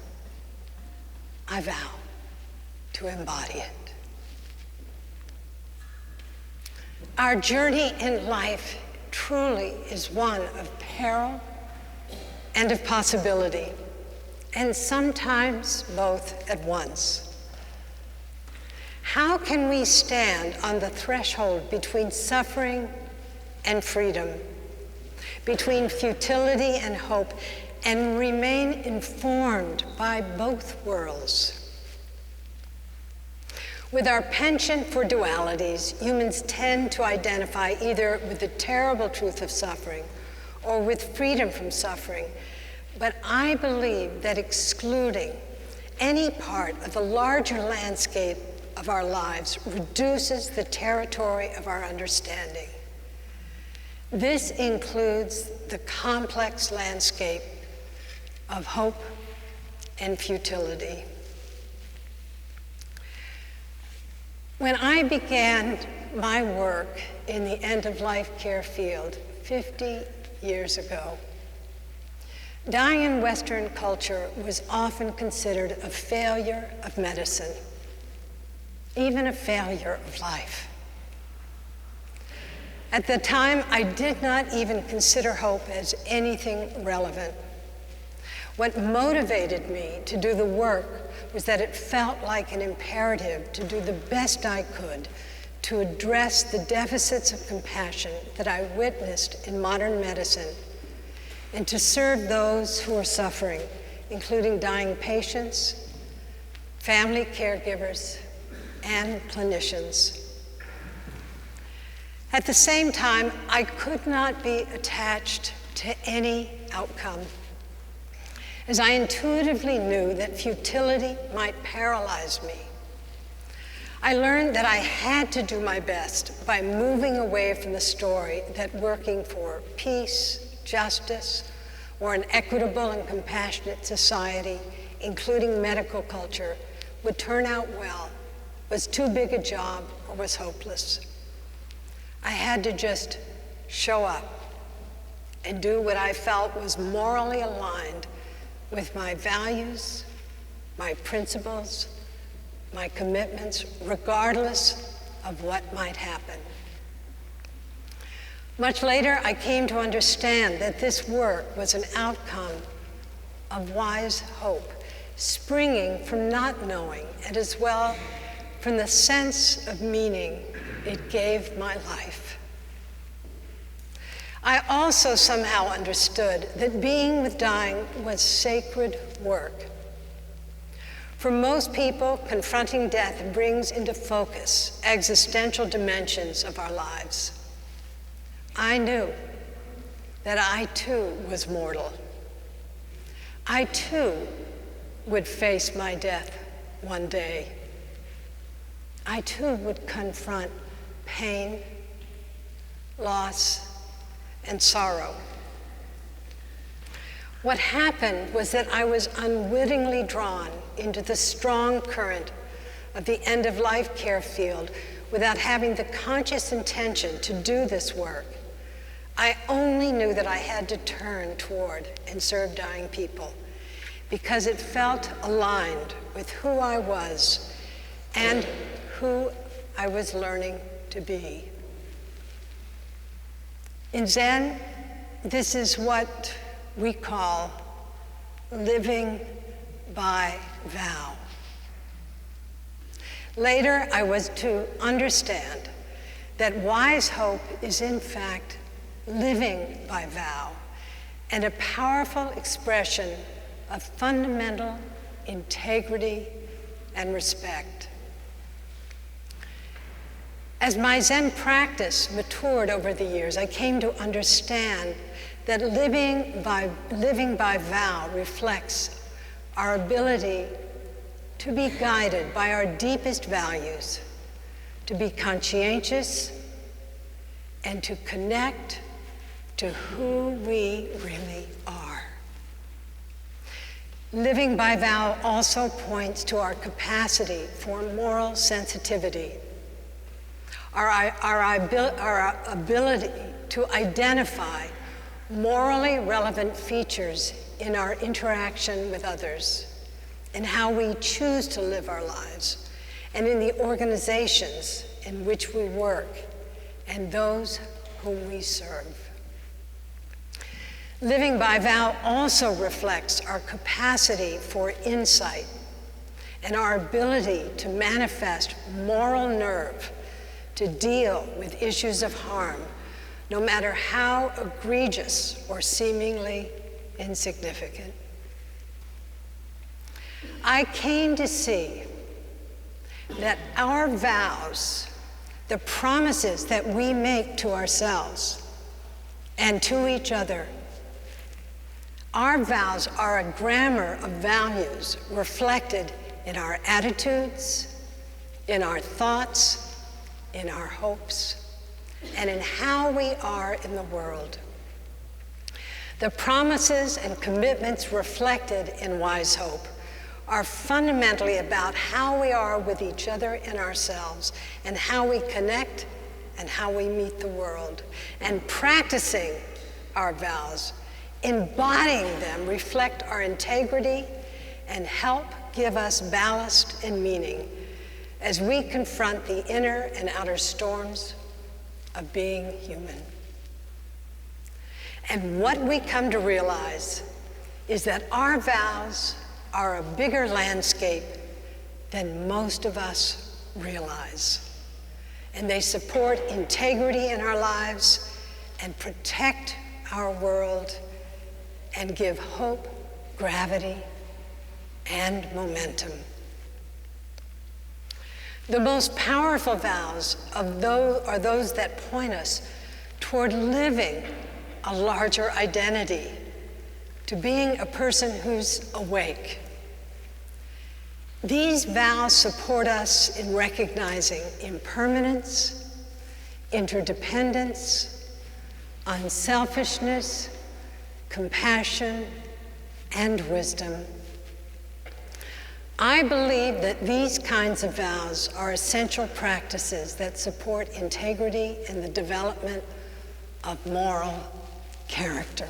I vow to embody it. Our journey in life truly is one of peril and of possibility, and sometimes both at once. How can we stand on the threshold between suffering and freedom, between futility and hope, and remain informed by both worlds? With our penchant for dualities, humans tend to identify either with the terrible truth of suffering or with freedom from suffering. But I believe that excluding any part of the larger landscape of our lives reduces the territory of our understanding. This includes the complex landscape of hope and futility. When I began my work in the end-of-life care field 50 years ago, dying in Western culture was often considered a failure of medicine, even a failure of life. At the time, I did not even consider hope as anything relevant. What motivated me to do the work was that it felt like an imperative to do the best I could to address the deficits of compassion that I witnessed in modern medicine and to serve those who are suffering, including dying patients, family caregivers, and clinicians. At the same time, I could not be attached to any outcome, as I intuitively knew that futility might paralyze me. I learned that I had to do my best by moving away from the story that working for peace, justice, or an equitable and compassionate society, including medical culture, would turn out well, was too big a job, or was hopeless. I had to just show up and do what I felt was morally aligned with my values, my principles, my commitments, regardless of what might happen. Much later, I came to understand that this work was an outcome of wise hope, springing from not knowing, and as well from the sense of meaning it gave my life. I also somehow understood that being with dying was sacred work. For most people, confronting death brings into focus existential dimensions of our lives. I knew that I too was mortal. I too would face my death one day. I too would confront pain, loss, and sorrow. What happened was that I was unwittingly drawn into the strong current of the end-of-life care field without having the conscious intention to do this work. I only knew that I had to turn toward and serve dying people because it felt aligned with who I was and who I was learning to be. In Zen, this is what we call living by vow. Later, I was to understand that wise hope is in fact living by vow and a powerful expression of fundamental integrity and respect. As my Zen practice matured over the years, I came to understand that living by vow reflects our ability to be guided by our deepest values, to be conscientious, and to connect to who we really are. Living by vow also points to our capacity for moral sensitivity, our ability to identify morally relevant features in our interaction with others, in how we choose to live our lives, and in the organizations in which we work and those whom we serve. Living by vow also reflects our capacity for insight and our ability to manifest moral nerve to deal with issues of harm, no matter how egregious or seemingly insignificant. I came to see that our vows, the promises that we make to ourselves and to each other, our vows are a grammar of values reflected in our attitudes, in our thoughts, in our hopes, and in how we are in the world. The promises and commitments reflected in Wise Hope are fundamentally about how we are with each other and ourselves, and how we connect and how we meet the world. And practicing our vows, embodying them, reflect our integrity and help give us ballast and meaning as we confront the inner and outer storms of being human. And what we come to realize is that our vows are a bigger landscape than most of us realize. And they support integrity in our lives and protect our world and give hope, gravity, and momentum. The most powerful vows are those that point us toward living a larger identity, to being a person who's awake. These vows support us in recognizing impermanence, interdependence, unselfishness, compassion, and wisdom. I believe that these kinds of vows are essential practices that support integrity and the development of moral character.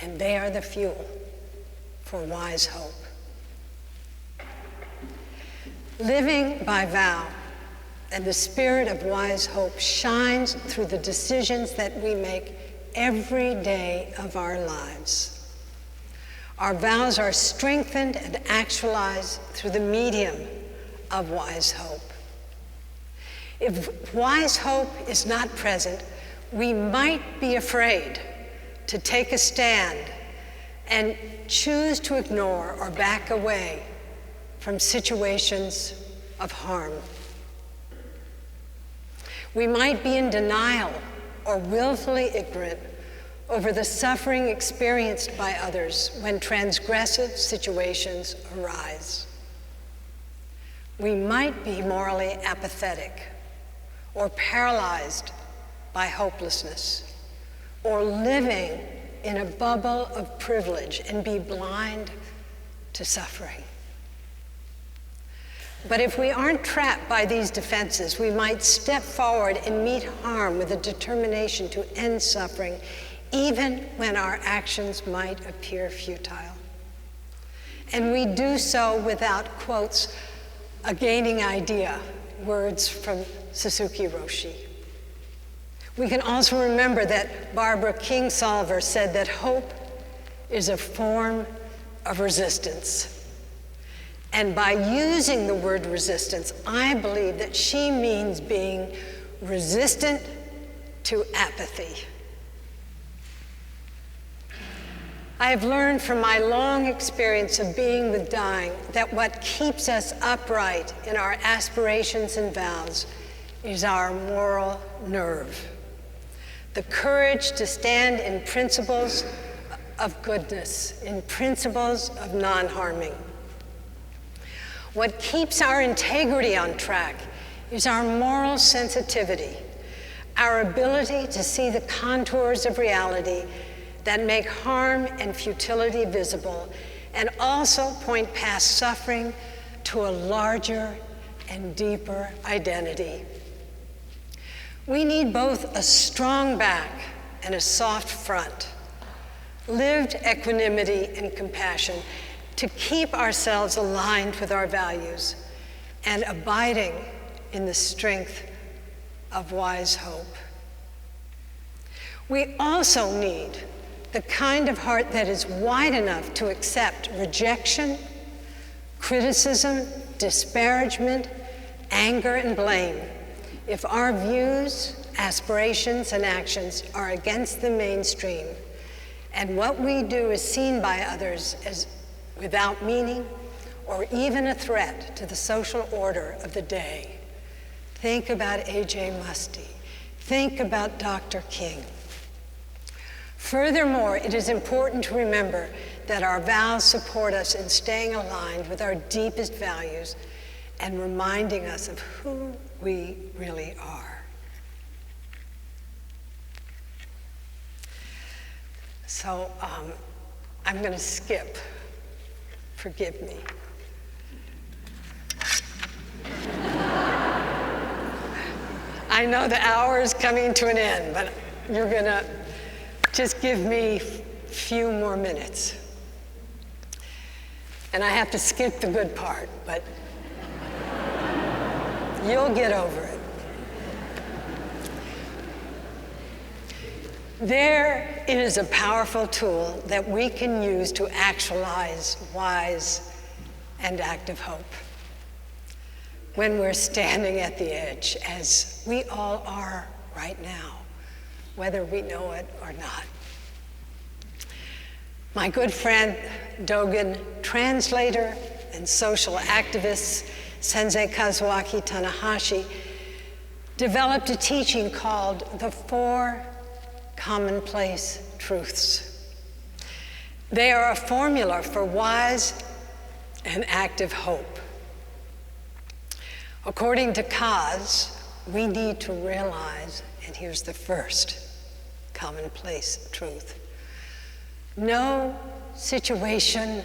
And they are the fuel for wise hope. Living by vow and the spirit of wise hope shines through the decisions that we make every day of our lives. Our vows are strengthened and actualized through the medium of wise hope. If wise hope is not present, we might be afraid to take a stand and choose to ignore or back away from situations of harm. We might be in denial or willfully ignorant over the suffering experienced by others when transgressive situations arise. We might be morally apathetic or paralyzed by hopelessness, or living in a bubble of privilege and be blind to suffering. But if we aren't trapped by these defenses, we might step forward and meet harm with a determination to end suffering, even when our actions might appear futile. And we do so without, quotes, a gaining idea, words from Suzuki Roshi. We can also remember that Barbara Kingsolver said that hope is a form of resistance. And by using the word resistance, I believe that she means being resistant to apathy. I have learned from my long experience of being with dying that what keeps us upright in our aspirations and vows is our moral nerve, the courage to stand in principles of goodness, in principles of non-harming. What keeps our integrity on track is our moral sensitivity, our ability to see the contours of reality that make harm and futility visible, and also point past suffering to a larger and deeper identity. We need both a strong back and a soft front, lived equanimity and compassion to keep ourselves aligned with our values and abiding in the strength of wise hope. We also need the kind of heart that is wide enough to accept rejection, criticism, disparagement, anger, and blame if our views, aspirations, and actions are against the mainstream, and what we do is seen by others as without meaning or even a threat to the social order of the day. Think about A.J. Muste. Think about Dr. King. Furthermore, it is important to remember that our vows support us in staying aligned with our deepest values and reminding us of who we really are. So I'm going to skip. Forgive me. I know the hour is coming to an end, but you're going to just give me a few more minutes. And I have to skip the good part, but you'll get over it. There is a powerful tool that we can use to actualize wise and active hope when we're standing at the edge, as we all are right now, whether we know it or not. My good friend, Dogen translator and social activist Sensei Kazuaki Tanahashi developed a teaching called the 4 Commonplace Truths. They are a formula for wise and active hope. According to Kaz, we need to realize, and here's the first commonplace truth: no situation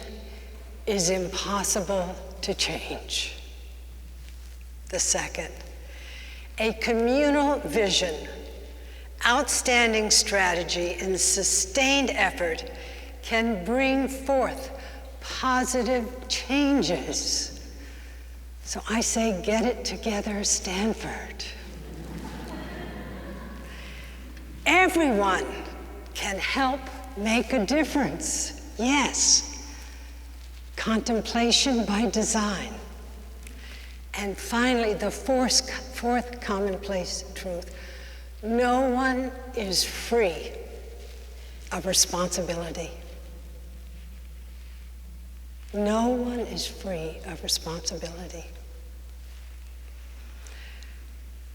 is impossible to change. The second, a communal vision, outstanding strategy, and sustained effort can bring forth positive changes. So I say, get it together, Stanford. Everyone can help make a difference. Yes. Contemplation by design. And finally, the fourth commonplace truth: no one is free of responsibility. No one is free of responsibility.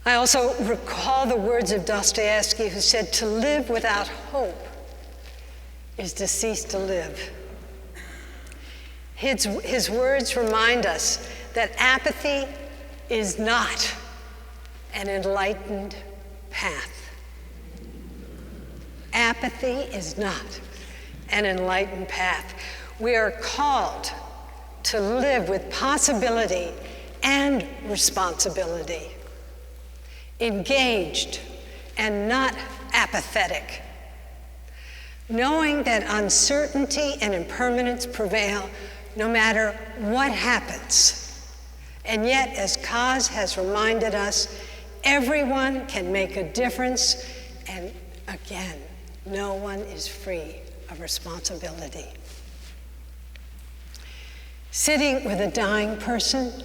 I also recall the words of Dostoevsky, who said, "To live without hope is to cease to live." His words remind us that apathy is not an enlightened path. Apathy is not an enlightened path. We are called to live with possibility and responsibility, engaged and not apathetic, knowing that uncertainty and impermanence prevail no matter what happens. And yet, as Kaz has reminded us, everyone can make a difference, and again, no one is free of responsibility. Sitting with a dying person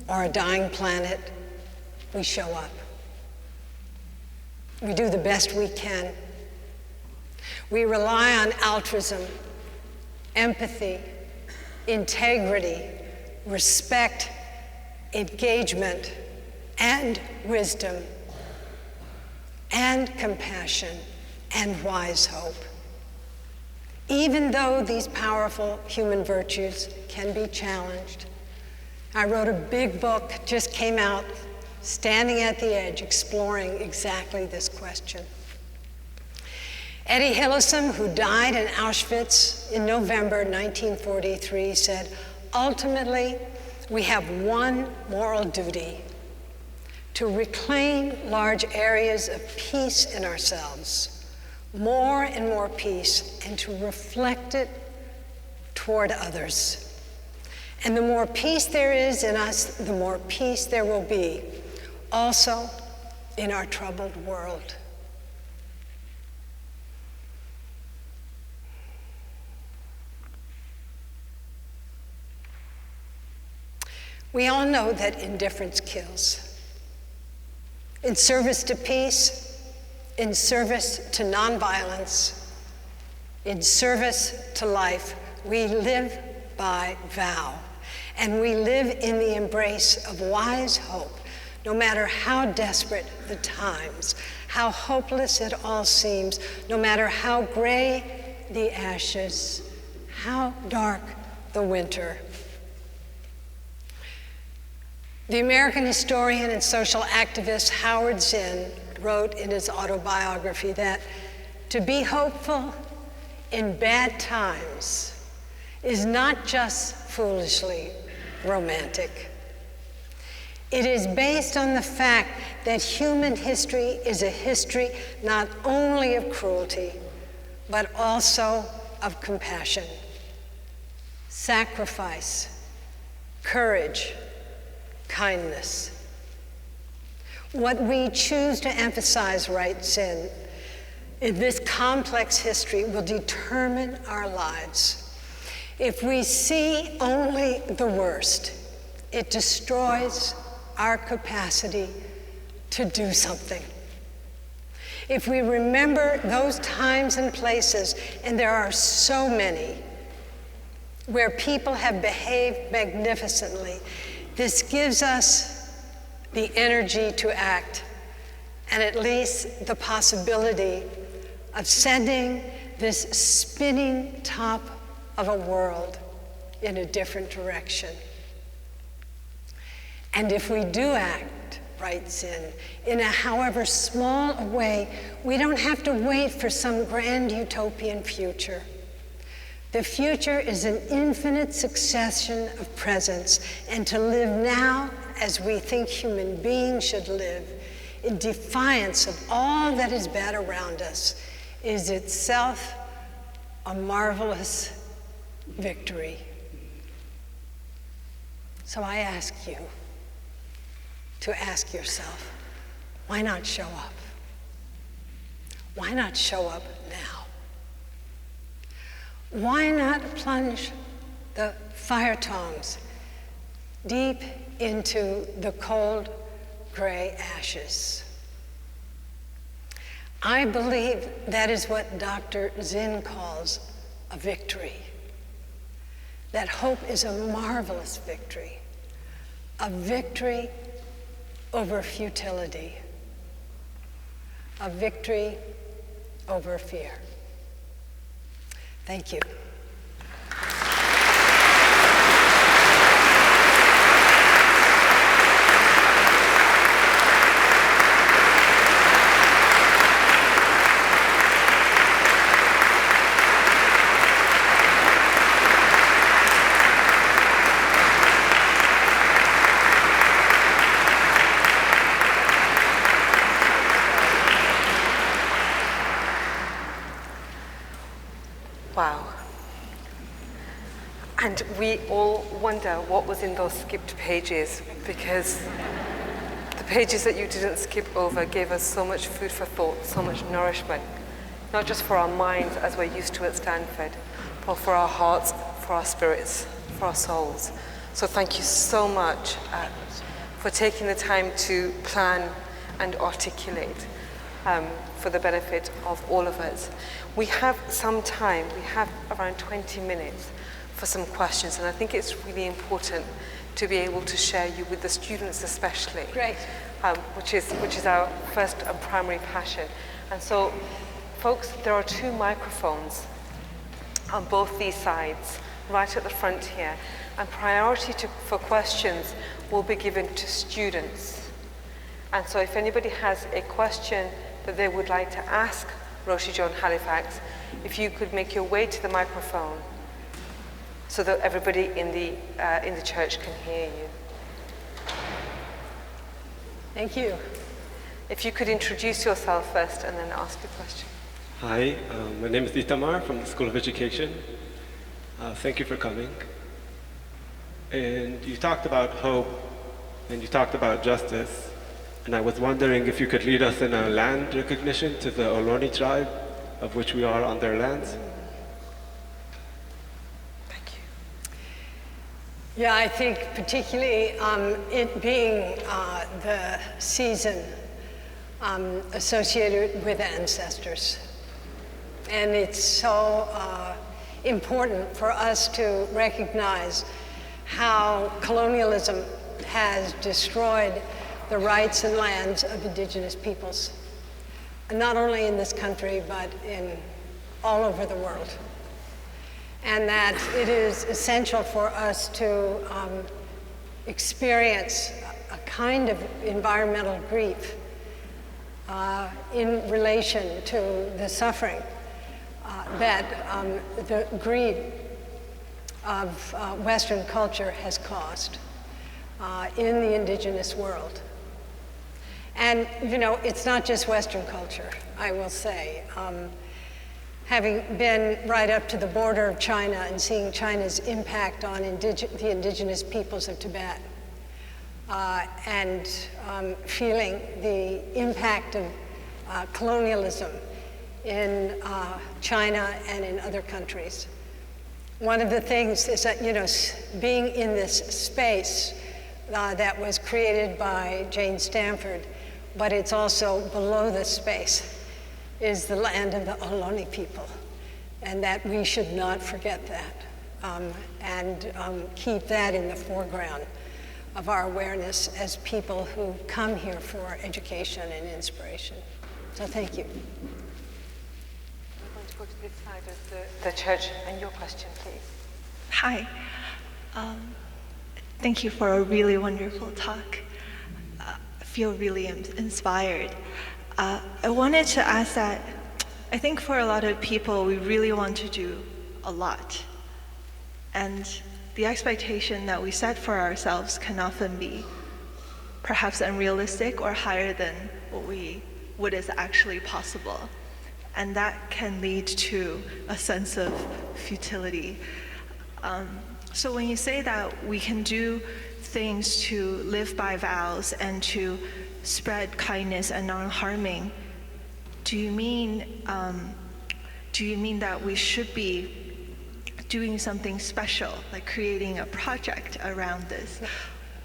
or a dying planet, we show up. We do the best we can. We rely on altruism, empathy, integrity, respect, engagement, and wisdom, and compassion, and wise hope. Even though these powerful human virtues can be challenged. I wrote a big book, just came out, Standing at the Edge, exploring exactly this question. Eddie Hillesum, who died in Auschwitz in November 1943, said, "Ultimately, we have one moral duty: to reclaim large areas of peace in ourselves, more and more peace, and to reflect it toward others. And the more peace there is in us, the more peace there will be also in our troubled world." We all know that indifference kills. In service to peace, in service to nonviolence, in service to life, we live by vow. And we live in the embrace of wise hope, no matter how desperate the times, how hopeless it all seems, no matter how gray the ashes, how dark the winter. The American historian and social activist Howard Zinn wrote in his autobiography that to be hopeful in bad times is not just foolishly romantic. It is based on the fact that human history is a history not only of cruelty, but also of compassion, sacrifice, courage, kindness. What we choose to emphasize, writes Zinn, in this complex history will determine our lives. If we see only the worst, it destroys our capacity to do something. If we remember those times and places, and there are so many, where people have behaved magnificently, this gives us the energy to act, and at least the possibility of sending this spinning top of a world in a different direction. And if we do act, writes in a however small a way, we don't have to wait for some grand utopian future. The future is an infinite succession of presents, and to live now as we think human beings should live, in defiance of all that is bad around us, is itself a marvelous victory. So I ask you to ask yourself, why not show up? Why not show up now? Why not plunge the fire tongs deep into the cold gray ashes? I believe that is what Dr. Zinn calls a victory. That hope is a marvelous victory, a victory over futility, a victory over fear. Thank you. Wow. And we all wonder what was in those skipped pages, because the pages that you didn't skip over gave us so much food for thought, so much nourishment, not just for our minds as we're used to at Stanford, but for our hearts, for our spirits, for our souls. So thank you so much for taking the time to plan and articulate for the benefit of all of us. We have some time, we have around 20 minutes for some questions, and I think it's really important to be able to share you with the students especially. Great. Which is our first and primary passion. And so, folks, there are 2 microphones on both these sides, right at the front here, and priority for questions will be given to students. And so if anybody has a question that they would like to ask Roshi Joan Halifax, if you could make your way to the microphone so that everybody in the church can hear you. Thank you. If you could introduce yourself first and then ask your question. Hi, my name is Itamar from the School of Education. Thank you for coming. And you talked about hope, and you talked about justice. And I was wondering if you could lead us in a land recognition to the Ohlone tribe, of which we are on their lands. Thank you. Yeah, I think particularly it being the season associated with ancestors. And it's so important for us to recognize how colonialism has destroyed the rights and lands of indigenous peoples, not only in this country, but in all over the world. And that it is essential for us to experience a kind of environmental grief in relation to the suffering that the greed of Western culture has caused in the indigenous world. And, you know, it's not just Western culture, I will say. Having been right up to the border of China and seeing China's impact on the indigenous peoples of Tibet, and feeling the impact of colonialism in China and in other countries. One of the things is that, you know, being in this space that was created by Jane Stanford, but it's also below this space, is the land of the Ohlone people, and that we should not forget that, and keep that in the foreground of our awareness as people who come here for education and inspiration. So thank you. We're going to go to this side of the church, and your question, please. Hi. Thank you for a really wonderful talk. I feel really inspired. I wanted to ask that I think for a lot of people, we really want to do a lot. And the expectation that we set for ourselves can often be perhaps unrealistic or higher than what is actually possible. And that can lead to a sense of futility. So when you say that we can do things to live by vows and to spread kindness and non-harming, do you mean that we should be doing something special, like creating a project around this,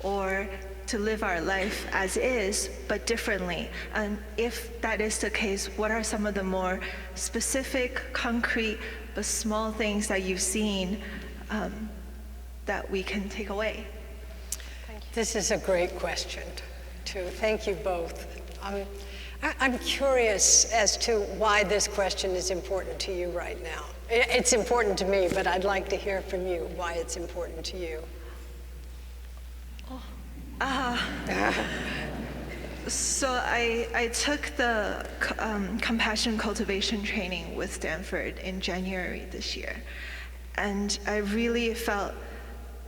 or to live our life as is, but differently? And if that is the case, what are some of the more specific, concrete, but small things that you've seen that we can take away? This is a great question, too. Thank you both. I'm curious as to why this question is important to you right now. It's important to me, but I'd like to hear from you why it's important to you. So I took the compassion cultivation training with Stanford in January this year. And I really felt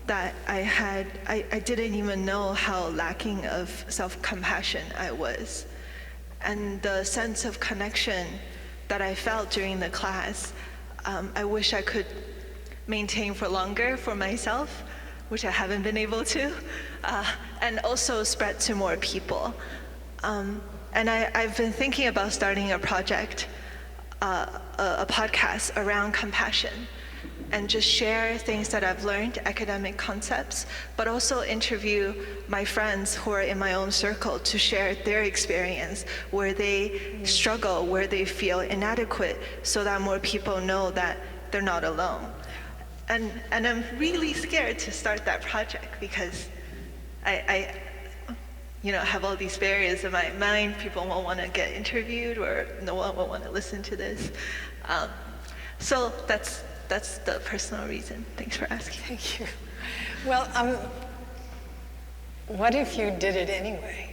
that I didn't even know how lacking of self-compassion I was. And the sense of connection that I felt during the class, I wish I could maintain for longer for myself, which I haven't been able to, and also spread to more people. And I've been thinking about starting a project, a podcast around compassion, and just share things that I've learned, academic concepts, but also interview my friends who are in my own circle to share their experience, where they struggle, where they feel inadequate, so that more people know that they're not alone. And I'm really scared to start that project because I have all these barriers in my mind. People won't want to get interviewed, or no one will want to listen to this. So that's the personal reason. Thanks for asking. Thank you. Well, what if you did it anyway?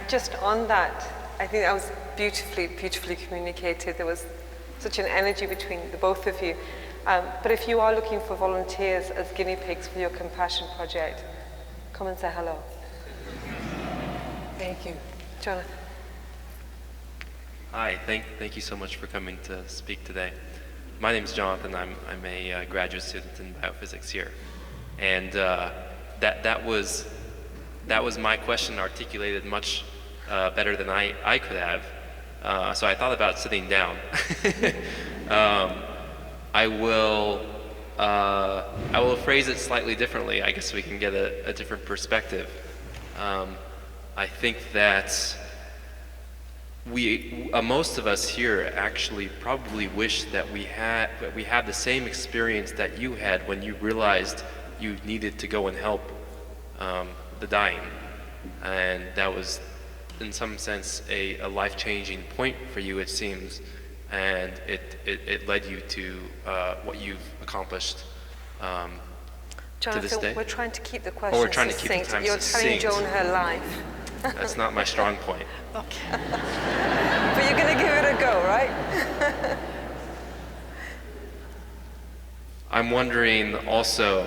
Just on that, I think that was beautifully communicated. There was such an energy between the both of you. But if you are looking for volunteers as guinea pigs for your compassion project, come and say hello. Thank you. Jonathan. Hi, thank you so much for coming to speak today. My name is Jonathan. I'm a graduate student in biophysics here, and that was my question articulated much better than I could have. So I thought about sitting down. I will phrase it slightly differently. I guess we can get a different perspective. I think that most of us here actually probably wish that we had the same experience that you had when you realized you needed to go and help the dying, and that was in some sense a life-changing point for you, it seems, and it led you to what you've accomplished Jonathan, to this day. We're trying to keep the questions we're trying to keep the time You're telling succinct. Joan her life. That's not my strong point. Okay. But you're going to give it a go, right? I'm wondering also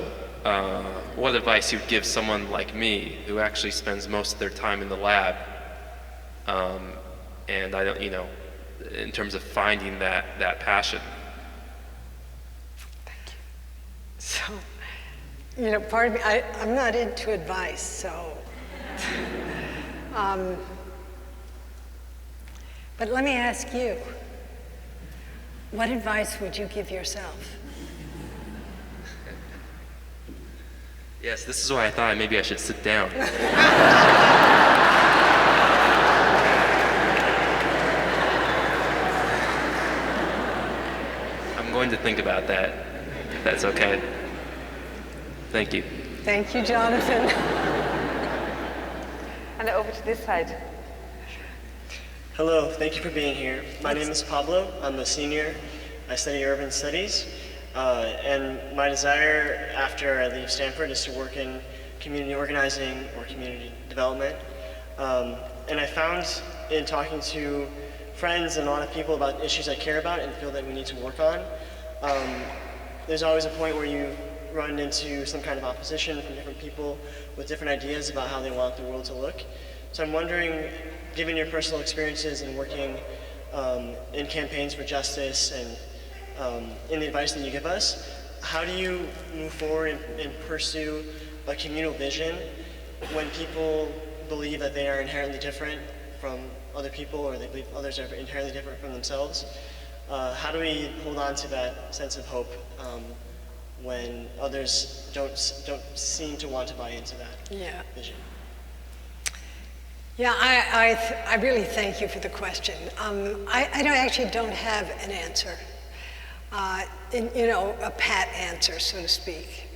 what advice you'd give someone like me who actually spends most of their time in the lab, and I don't, in terms of finding that passion. So, part of me, I'm not into advice, so. But let me ask you, what advice would you give yourself? Yes, this is why I thought maybe I should sit down. I'm going to think about that, if that's okay. Thank you. Thank you, Jonathan. And over to this side. Hello, thank you for being here. My name is Pablo. I'm a senior. I study urban studies. And my desire after I leave Stanford is to work in community organizing or community development. And I found in talking to friends and a lot of people about issues I care about and feel that we need to work on, there's always a point where you run into some kind of opposition from different people with different ideas about how they want the world to look. So I'm wondering, given your personal experiences in working in campaigns for justice and in the advice that you give us, how do you move forward and pursue a communal vision when people believe that they are inherently different from other people, or they believe others are inherently different from themselves? How do we hold on to that sense of hope when others don't seem to want to buy into that vision? Yeah, I really thank you for the question. I actually don't have an answer, a pat answer, so to speak.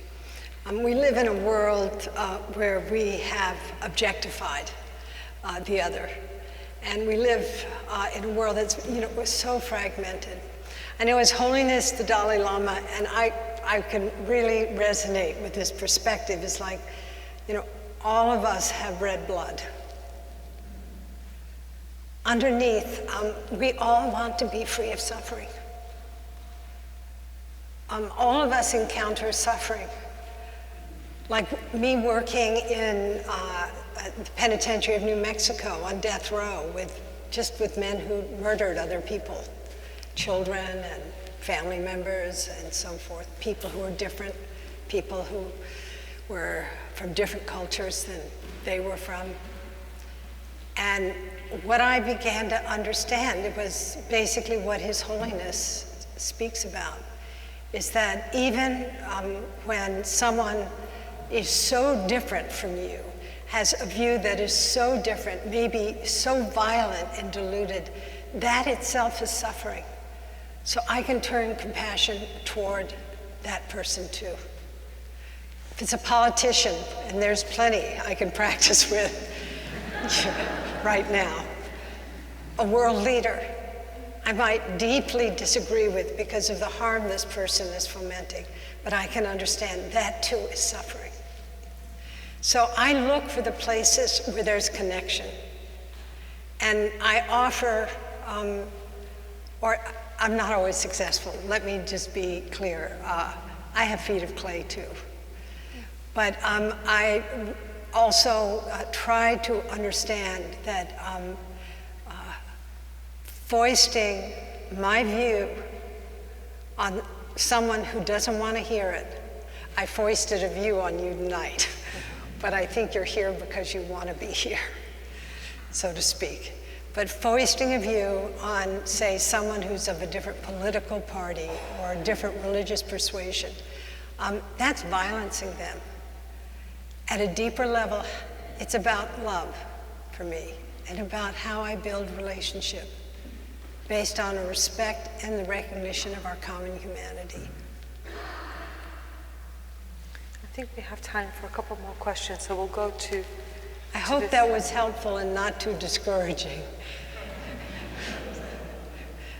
We live in a world where we have objectified the other, and we live in a world that's so fragmented. I know His Holiness the Dalai Lama, and I can really resonate with this perspective. It's like, all of us have red blood. Underneath, we all want to be free of suffering. All of us encounter suffering. Like me working in the penitentiary of New Mexico on death row with men who murdered other people, children and family members and so forth, people who were different, people who were from different cultures than they were from. And what I began to understand, it was basically what His Holiness speaks about, is that even when someone is so different from you, has a view that is so different, maybe so violent and deluded, that itself is suffering. So I can turn compassion toward that person too. If it's a politician, and there's plenty I can practice with right now, a world leader I might deeply disagree with because of the harm this person is fomenting, but I can understand that too is suffering. So I look for the places where there's connection, and I offer, or I'm not always successful, let me just be clear. I have feet of clay too. But I also try to understand that foisting my view on someone who doesn't want to hear it. I foisted a view on you tonight, but I think you're here because you want to be here, so to speak. But foisting a view on, say, someone who's of a different political party or a different religious persuasion, that's violencing them. At a deeper level, it's about love for me and about how I build relationship based on a respect and the recognition of our common humanity. I think we have time for a couple more questions, so we'll go to I hope that was helpful and not too discouraging.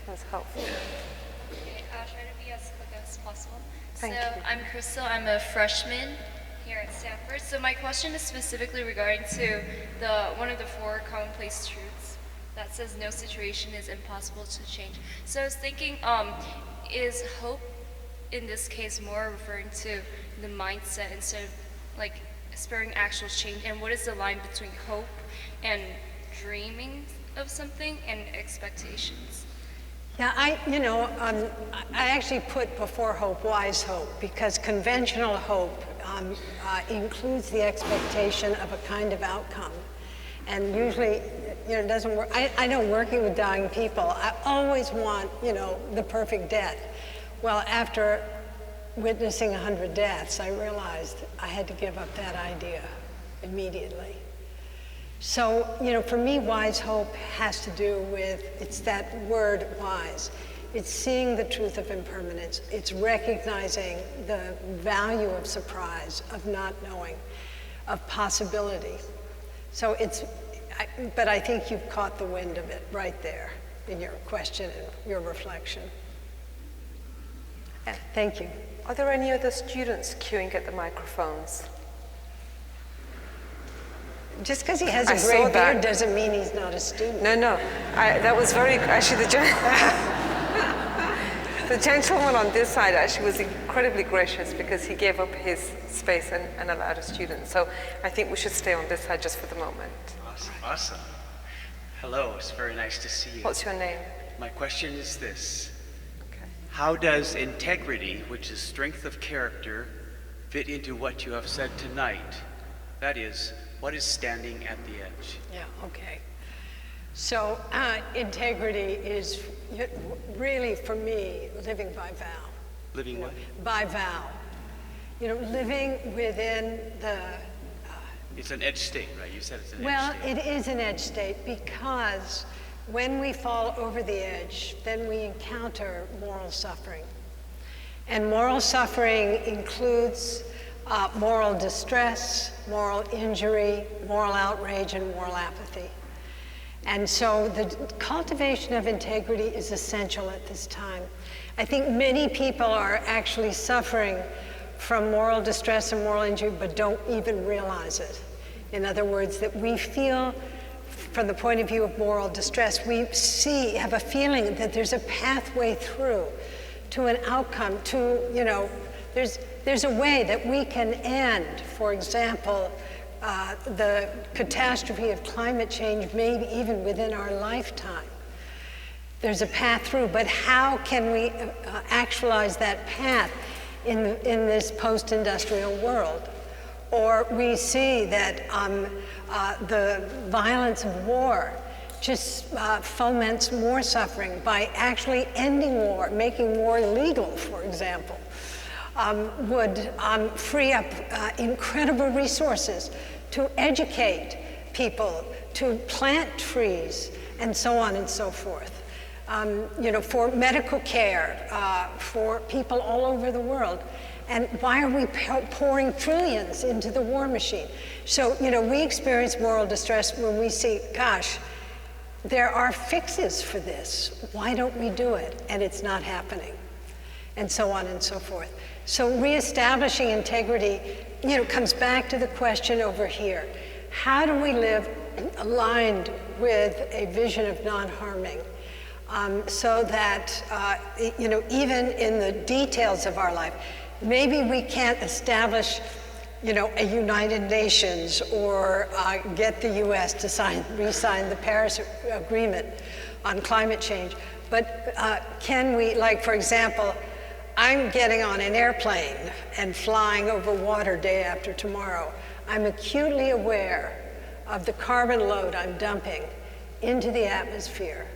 That's helpful. Okay, I'll try to be as quick as possible. Thank you. I'm Crystal. I'm a freshman here at Stanford. So my question is specifically regarding to one of the 4 commonplace truths that says no situation is impossible to change. So I was thinking, is hope in this case more referring to the mindset instead of like spurring actual change? And what is the line between hope and dreaming of something and expectations? Yeah, I actually put before hope wise hope, because conventional hope includes the expectation of a kind of outcome. And usually, it doesn't work. I know working with dying people, I always want, the perfect death. Well, after witnessing 100 deaths, I realized I had to give up that idea immediately. So, for me, wise hope has to do with, it's that word wise. It's seeing the truth of impermanence. It's recognizing the value of surprise, of not knowing, of possibility. So but I think you've caught the wind of it right there in your question and your reflection. Yeah, thank you. Are there any other students queuing at the microphones? Just because he has a I gray saw beard that. doesn't mean he's not a student. No. That was very, actually the gentleman on this side actually was incredibly gracious because he gave up his space and allowed a student. So I think we should stay on this side just for the moment. Awesome. Hello, it's very nice to see you. What's your name? My question is this. Okay. How does integrity, which is strength of character, fit into what you have said tonight? That is, what is standing at the edge? Yeah, okay. So integrity is really, for me, living by vow. Living what? By vow. Living within the... It's an edge state, right? You said it's an edge Well, state. it is an edge state because when we fall over the edge, then we encounter moral suffering. And moral suffering includes moral distress, moral injury, moral outrage, and moral apathy. And so the cultivation of integrity is essential at this time. I think many people are actually suffering from moral distress and moral injury, but don't even realize it. In other words, that we feel, from the point of view of moral distress, we have a feeling that there's a pathway through to an outcome, there's a way that we can end, for example, the catastrophe of climate change, maybe even within our lifetime. There's a path through, but how can we actualize that path in this post-industrial world? Or we see that the violence of war just foments more suffering by actually ending war, making war legal, for example. Would free up incredible resources to educate people, to plant trees, and so on and so forth. For medical care, for people all over the world. And why are we pouring trillions into the war machine? So, we experience moral distress when we see, gosh, there are fixes for this. Why don't we do it? And it's not happening. And so on and so forth. So reestablishing integrity, comes back to the question over here. How do we live aligned with a vision of non-harming? So that, even in the details of our life, maybe we can't establish, a United Nations or get the US to re-sign the Paris Agreement on climate change. But can we, for example, I'm getting on an airplane and flying over water day after tomorrow. I'm acutely aware of the carbon load I'm dumping into the atmosphere.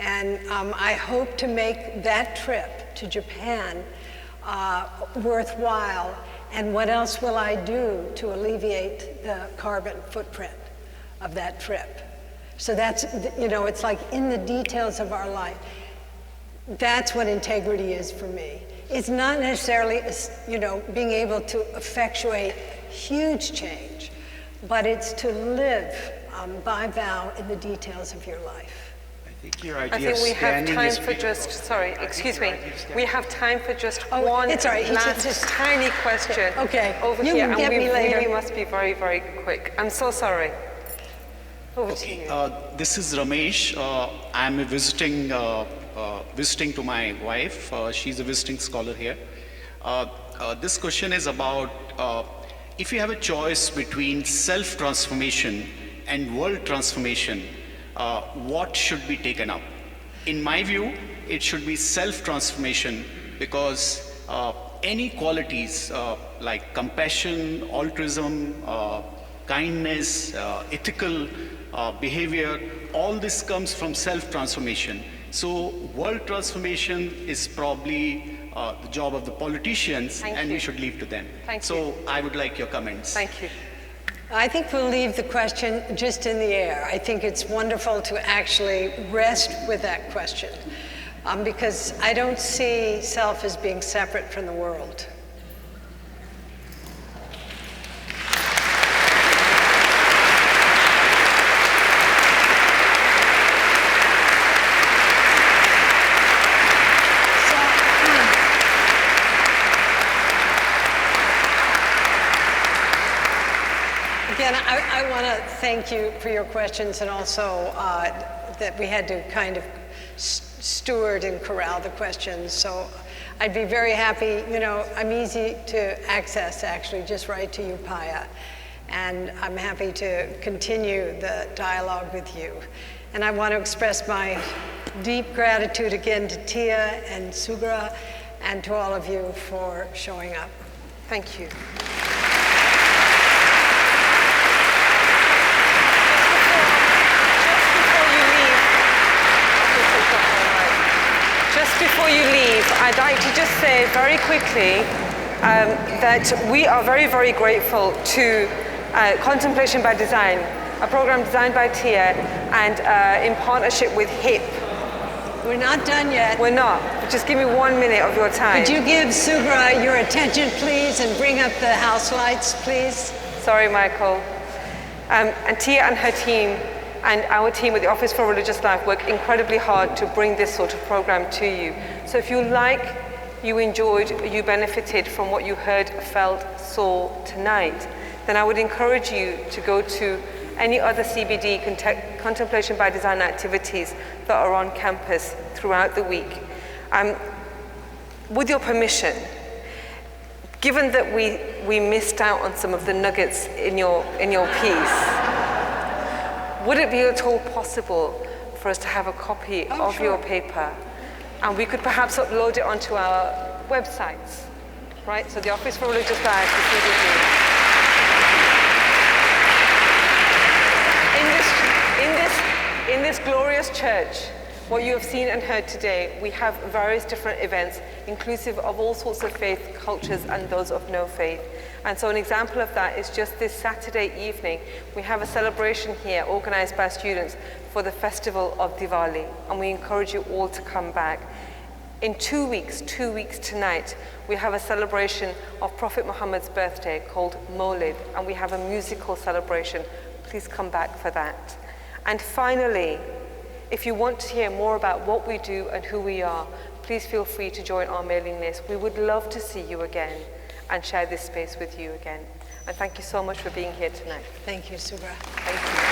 And I hope to make that trip to Japan worthwhile. And what else will I do to alleviate the carbon footprint of that trip? So that's, it's like in the details of our life. That's what integrity is for me. It's not necessarily, being able to effectuate huge change, but it's to live by vow in the details of your life. I think your idea I think we have time for we have time for just one last tiny question over you here, can get and me we later. really must be very, very quick. I'm so sorry. Over to you. This is Ramesh. I'm visiting to my wife. She's a visiting scholar here. This question is about if you have a choice between self-transformation and world transformation, what should be taken up? In my view, it should be self-transformation because any qualities like compassion, altruism, kindness, ethical behavior, all this comes from self-transformation. So world transformation is probably the job of the politicians, Thank and you. we should leave to them. Thank so you. I would like your comments. Thank you. I think we'll leave the question just in the air. I think it's wonderful to actually rest with that question because I don't see self as being separate from the world. Again, I want to thank you for your questions and also that we had to kind of steward and corral the questions. So I'd be very happy, you know, I'm easy to access actually, just write to you, Paya. And I'm happy to continue the dialogue with you. And I want to express my deep gratitude again to Tia and Sugra and to all of you for showing up. Thank you. Just before you leave, I'd like to just say very quickly that we are very, very grateful to Contemplation by Design, a program designed by Tia and in partnership with HIP. We're not done yet. We're not. Just give me 1 minute of your time. Could you give Sugra your attention, please, and bring up the house lights, please? Sorry, Michael. And Tia and her team and our team at the Office for Religious Life work incredibly hard to bring this sort of program to you. So if you like, you enjoyed, you benefited from what you heard, felt, saw tonight, then I would encourage you to go to any other CBD Contemplation by Design activities that are on campus throughout the week. With your permission, given that we missed out on some of the nuggets in your piece, would it be at all possible for us to have a copy of your paper? And we could perhaps upload it onto our websites, right? So the Office for Religious Life, the CBD. In this glorious church, what you have seen and heard today, we have various different events, inclusive of all sorts of faith, cultures, and those of no faith. And so an example of that is just this Saturday evening, we have a celebration here organized by students for the festival of Diwali, and we encourage you all to come back. In 2 weeks tonight, we have a celebration of Prophet Muhammad's birthday called Mawlid, and we have a musical celebration. Please come back for that. And finally, if you want to hear more about what we do and who we are, please feel free to join our mailing list. We would love to see you again and share this space with you again. And thank you so much for being here tonight. Thank you, Sugra. Thank you.